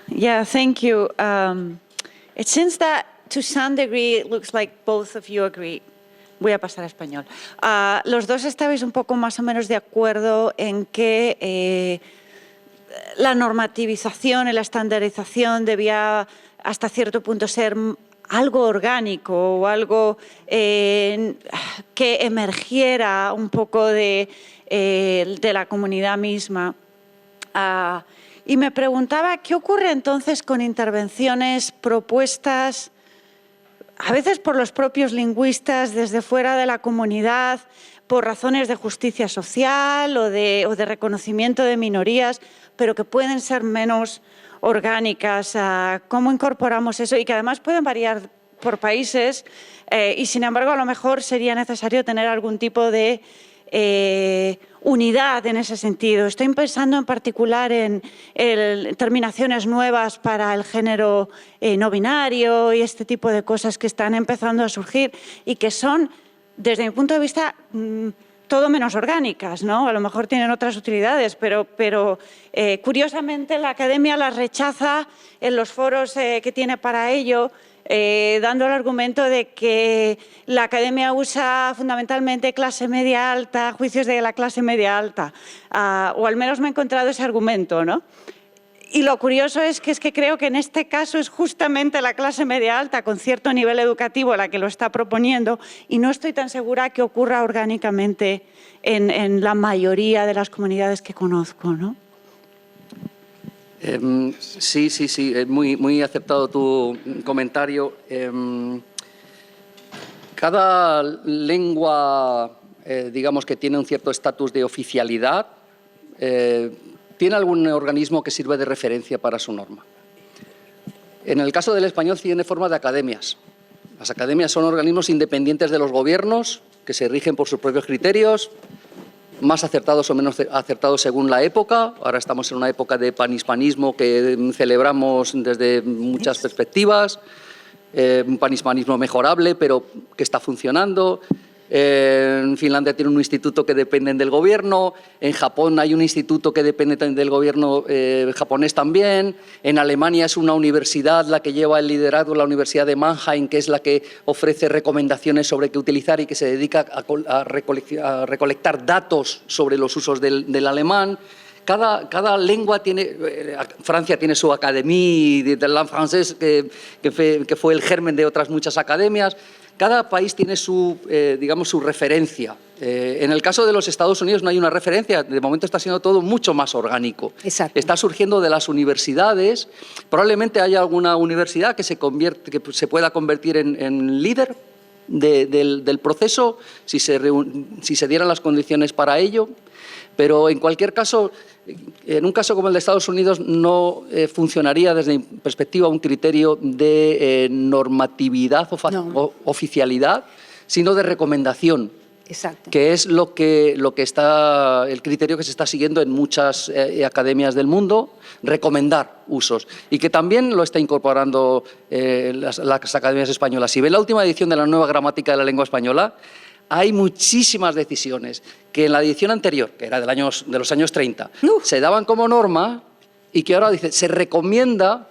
Yeah, thank you. It seems that to some degree it looks like both of you agree. Voy a pasar a español. Los dos estabais un poco más o menos de acuerdo en que la normativización y la estandarización debía hasta cierto punto ser algo orgánico o algo que emergiera un poco de la comunidad misma. Y me preguntaba, ¿qué ocurre entonces con intervenciones propuestas, a veces por los propios lingüistas, desde fuera de la comunidad, por razones de justicia social o de reconocimiento de minorías, pero que pueden ser menos orgánicas? ¿Cómo incorporamos eso? Y que además pueden variar por países y, sin embargo, a lo mejor sería necesario tener algún tipo de unidad en ese sentido. Estoy pensando en particular en terminaciones nuevas para el género no binario y este tipo de cosas que están empezando a surgir y que son, desde mi punto de vista, todo menos orgánicas, ¿no? A lo mejor tienen otras utilidades, pero curiosamente la academia las rechaza en los foros que tiene para ello, dando el argumento de que la academia usa fundamentalmente clase media alta, juicios de la clase media alta, o al menos me he encontrado ese argumento, ¿no? Y lo curioso es que creo que en este caso es justamente la clase media alta con cierto nivel educativo la que lo está proponiendo y no estoy tan segura que ocurra orgánicamente en la mayoría de las comunidades que conozco, ¿no? Sí, muy aceptado tu comentario. Cada lengua, digamos que tiene un cierto estatus de oficialidad, tiene algún organismo que sirve de referencia para su norma. En el caso del español tiene forma de academias. Las academias son organismos independientes de los gobiernos, que se rigen por sus propios criterios, más acertados o menos acertados según la época. Ahora estamos en una época de panhispanismo que celebramos desde muchas perspectivas, un panhispanismo mejorable, pero que está funcionando. En Finlandia tiene un instituto que depende del gobierno, en Japón hay un instituto que depende del gobierno japonés también, en Alemania es una universidad la que lleva el liderazgo, la Universidad de Mannheim, que es la que ofrece recomendaciones sobre qué utilizar y que se dedica a recolectar datos sobre los usos del alemán. Cada lengua tiene, Francia tiene su Académie de langue française, que fue el germen de otras muchas academias. Cada país tiene digamos, su referencia. En el caso de los Estados Unidos no hay una referencia, de momento está siendo todo mucho más orgánico. Exacto. Está surgiendo de las universidades, probablemente haya alguna universidad que se pueda convertir en líder del proceso, si se dieran las condiciones para ello. Pero en cualquier caso, en un caso como el de Estados Unidos, no funcionaría desde mi perspectiva un criterio de normatividad o oficialidad, sino de recomendación. Exacto. Que es el criterio que se está siguiendo en muchas academias del mundo, recomendar usos, y que también lo está incorporando las academias españolas. Si ven la última edición de la Nueva Gramática de la Lengua Española, hay muchísimas decisiones que en la edición anterior, que era de los años 30, se daban como norma y que ahora dice, se recomienda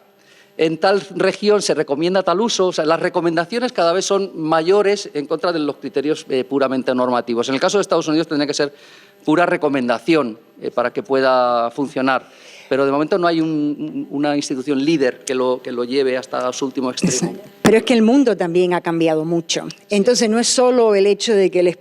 en tal región, se recomienda tal uso. O sea, las recomendaciones cada vez son mayores en contra de los criterios puramente normativos. En el caso de Estados Unidos tendría que ser pura recomendación para que pueda funcionar. Pero de momento no hay una institución líder que lo lleve hasta su último extremo. Pero es que el mundo también ha cambiado mucho. Entonces no es solo el hecho de que los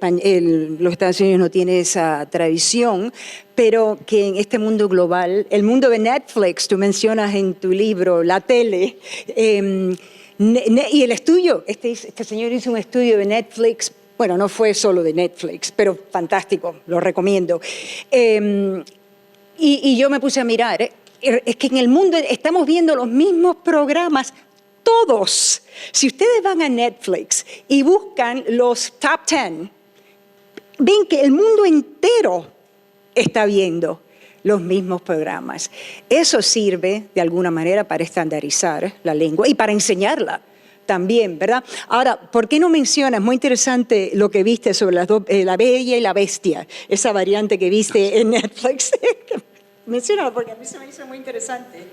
Estados Unidos no tienen esa tradición, pero que en este mundo global, el mundo de Netflix, tú mencionas en tu libro, la tele, y el estudio, este señor hizo un estudio de Netflix. Bueno, no fue solo de Netflix, pero fantástico, lo recomiendo. Y yo me puse a mirar, es que en el mundo estamos viendo los mismos programas, todos. Si ustedes van a Netflix y buscan los top 10, ven que el mundo entero está viendo los mismos programas. Eso sirve de alguna manera para estandarizar la lengua y para enseñarla también, ¿verdad? Ahora, ¿por qué no mencionas? Muy interesante lo que viste sobre la Bella y la Bestia, esa variante que viste en Netflix. Menciónalo porque a mí se me hizo muy interesante.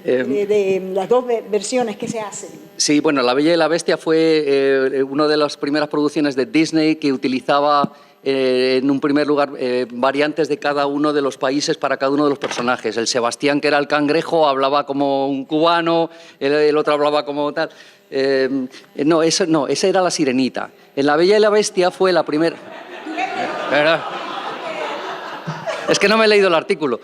De las dos versiones que se hacen. Sí, bueno, La Bella y la Bestia fue una de las primeras producciones de Disney que utilizaba en un primer lugar variantes de cada uno de los países para cada uno de los personajes. El Sebastián, que era el cangrejo, hablaba como un cubano, el otro hablaba como tal. Esa era la Sirenita. En La Bella y la Bestia fue la primera... ¿Verdad? Es que no me he leído el artículo.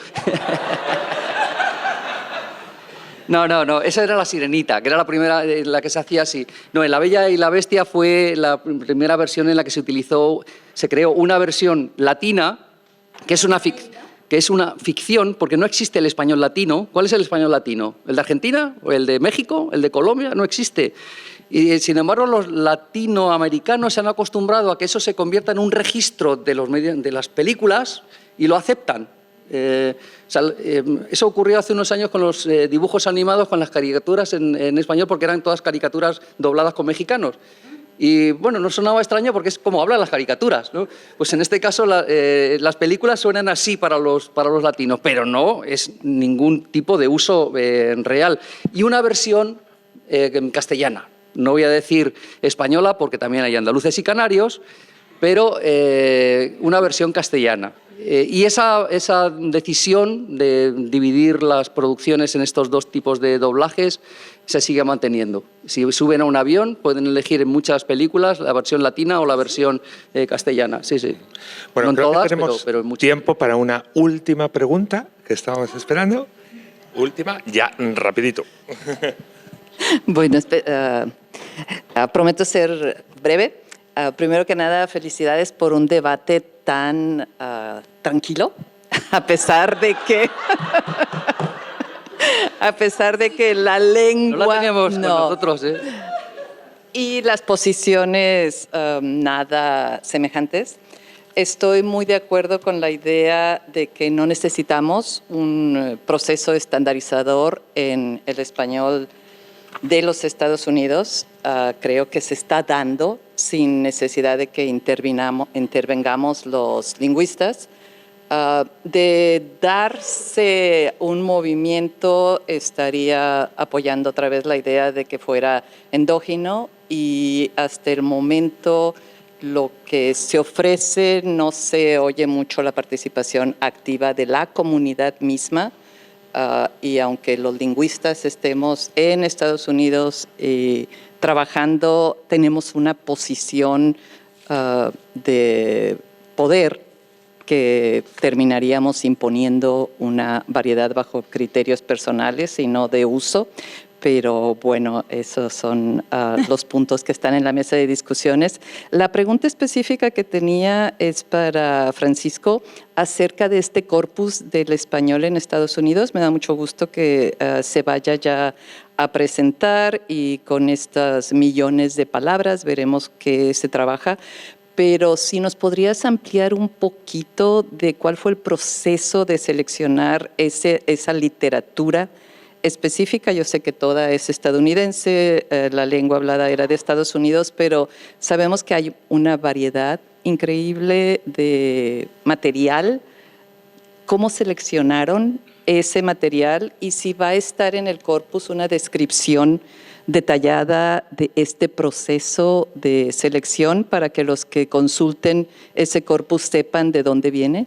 No, esa era la Sirenita, que era la primera en la que se hacía así. No, en La Bella y la Bestia fue la primera versión en la que se creó una versión latina, que es una ficción, porque no existe el español latino. ¿Cuál es el español latino? ¿El de Argentina? ¿O el de México? ¿El de Colombia? No existe. Y sin embargo, los latinoamericanos se han acostumbrado a que eso se convierta en un registro de las películas y lo aceptan. Eso ocurrió hace unos años con los dibujos animados, con las caricaturas en español, porque eran todas caricaturas dobladas con mexicanos. Y bueno, no sonaba extraño porque es como hablan las caricaturas, ¿no? Pues en este caso las películas suenan así para los latinos, pero no es ningún tipo de uso real. Y una versión castellana. No voy a decir española porque también hay andaluces y canarios, pero una versión castellana. Y esa decisión de dividir las producciones en estos dos tipos de doblajes se sigue manteniendo. Si suben a un avión, pueden elegir en muchas películas la versión latina o la versión castellana. Sí, sí. Bueno, no creo todas, que tenemos pero muchas. tiempo para una última pregunta que estábamos esperando. Última, ya, rapidito. Bueno, prometo ser breve. Primero que nada, felicidades por un debate tan tranquilo, a pesar de que la lengua... No la tenemos con nosotros, y las posiciones nada semejantes. Estoy muy de acuerdo con la idea de que no necesitamos un proceso estandarizador en el español de los Estados Unidos. Creo que se está dando sin necesidad de que intervengamos los lingüistas. De darse un movimiento, estaría apoyando otra vez la idea de que fuera endógeno, y hasta el momento lo que se ofrece no se oye mucho la participación activa de la comunidad misma. Y aunque los lingüistas estemos en Estados Unidos trabajando, tenemos una posición de poder que terminaríamos imponiendo una variedad bajo criterios personales y no de uso. Pero bueno, esos son los puntos que están en la mesa de discusiones. La pregunta específica que tenía es para Francisco acerca de este corpus del español en Estados Unidos. Me da mucho gusto que se vaya ya a presentar, y con estas millones de palabras veremos qué se trabaja. Pero si nos podrías ampliar un poquito de cuál fue el proceso de seleccionar esa literatura específica. Yo sé que toda es estadounidense, la lengua hablada era de Estados Unidos, pero sabemos que hay una variedad increíble de material. ¿Cómo seleccionaron ese material? Y si va a estar en el corpus una descripción detallada de este proceso de selección para que los que consulten ese corpus sepan de dónde viene.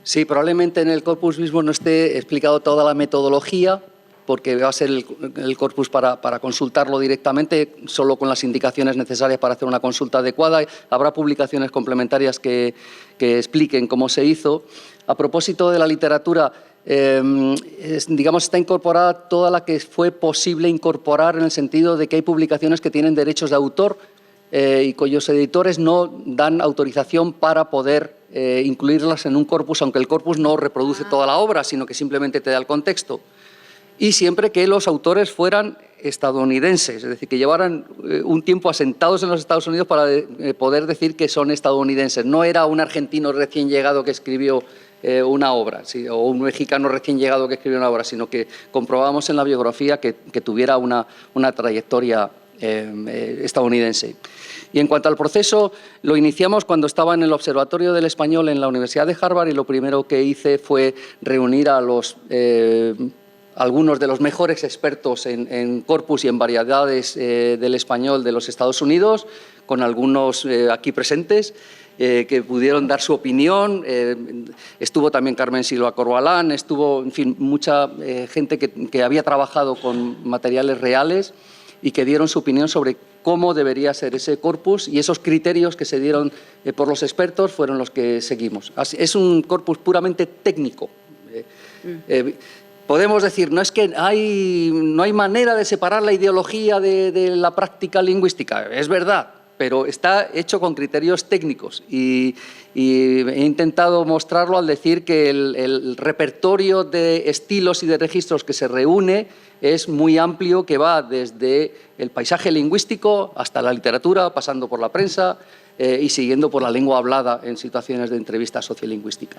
Sí, probablemente en el corpus mismo no esté explicado toda la metodología, porque va a ser el corpus para consultarlo directamente, solo con las indicaciones necesarias para hacer una consulta adecuada. Habrá publicaciones complementarias que expliquen cómo se hizo. A propósito de la literatura, digamos, está incorporada toda la que fue posible incorporar, en el sentido de que hay publicaciones que tienen derechos de autor y cuyos editores no dan autorización para poder incluirlas en un corpus, aunque el corpus no reproduce toda la obra, sino que simplemente te da el contexto. Y siempre que los autores fueran estadounidenses, es decir, que llevaran un tiempo asentados en los Estados Unidos para poder decir que son estadounidenses. No era un argentino recién llegado que escribió una obra, ¿sí? O un mexicano recién llegado que escribió una obra, sino que comprobamos en la biografía que tuviera una trayectoria estadounidense. Y en cuanto al proceso, lo iniciamos cuando estaba en el Observatorio del Español en la Universidad de Harvard, y lo primero que hice fue reunir a algunos de los mejores expertos en corpus y en variedades del español de los Estados Unidos, con algunos aquí presentes, que pudieron dar su opinión. Estuvo también Carmen Silva Corbalán, estuvo, en fin, mucha gente que había trabajado con materiales reales y que dieron su opinión sobre cómo debería ser ese corpus, y esos criterios que se dieron por los expertos fueron los que seguimos. Es un corpus puramente técnico. Podemos decir, no es que no hay manera de separar la ideología de la práctica lingüística. Es verdad, pero está hecho con criterios técnicos, y he intentado mostrarlo al decir que el repertorio de estilos y de registros que se reúne es muy amplio, que va desde el paisaje lingüístico hasta la literatura, pasando por la prensa y siguiendo por la lengua hablada en situaciones de entrevista sociolingüística.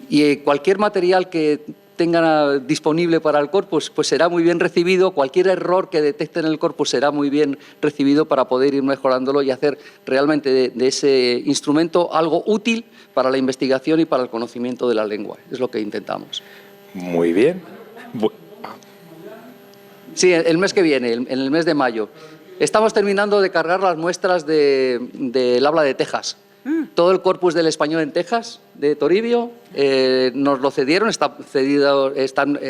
Y cualquier material que tengan disponible para el corpus, pues será muy bien recibido. Cualquier error que detecten en el corpus será muy bien recibido para poder ir mejorándolo y hacer realmente de ese instrumento algo útil para la investigación y para el conocimiento de la lengua. Es lo que intentamos. Muy bien. Sí, el mes que viene, en el mes de mayo. Estamos terminando de cargar las muestras del habla de Texas. Todo el corpus del español en Texas, de Toribio, nos lo cedieron, están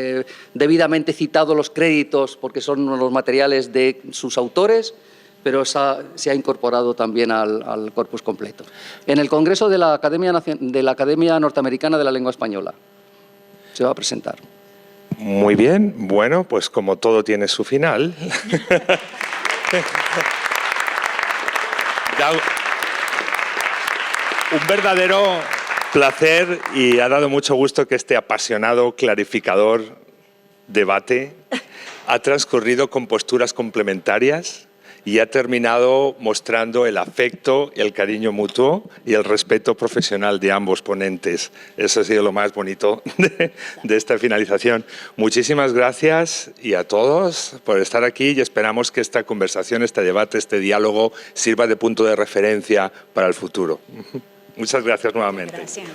debidamente citados los créditos porque son los materiales de sus autores, pero se ha incorporado también al corpus completo. En el Congreso de la Academia Norteamericana de la Lengua Española se va a presentar. Muy bien, bueno, pues como todo tiene su final. Un verdadero placer, y ha dado mucho gusto que este apasionado, clarificador debate ha transcurrido con posturas complementarias y ha terminado mostrando el afecto, el cariño mutuo y el respeto profesional de ambos ponentes. Eso ha sido lo más bonito de esta finalización. Muchísimas gracias y a todos por estar aquí y esperamos que esta conversación, este debate, este diálogo sirva de punto de referencia para el futuro. Muchas gracias nuevamente. Gracias.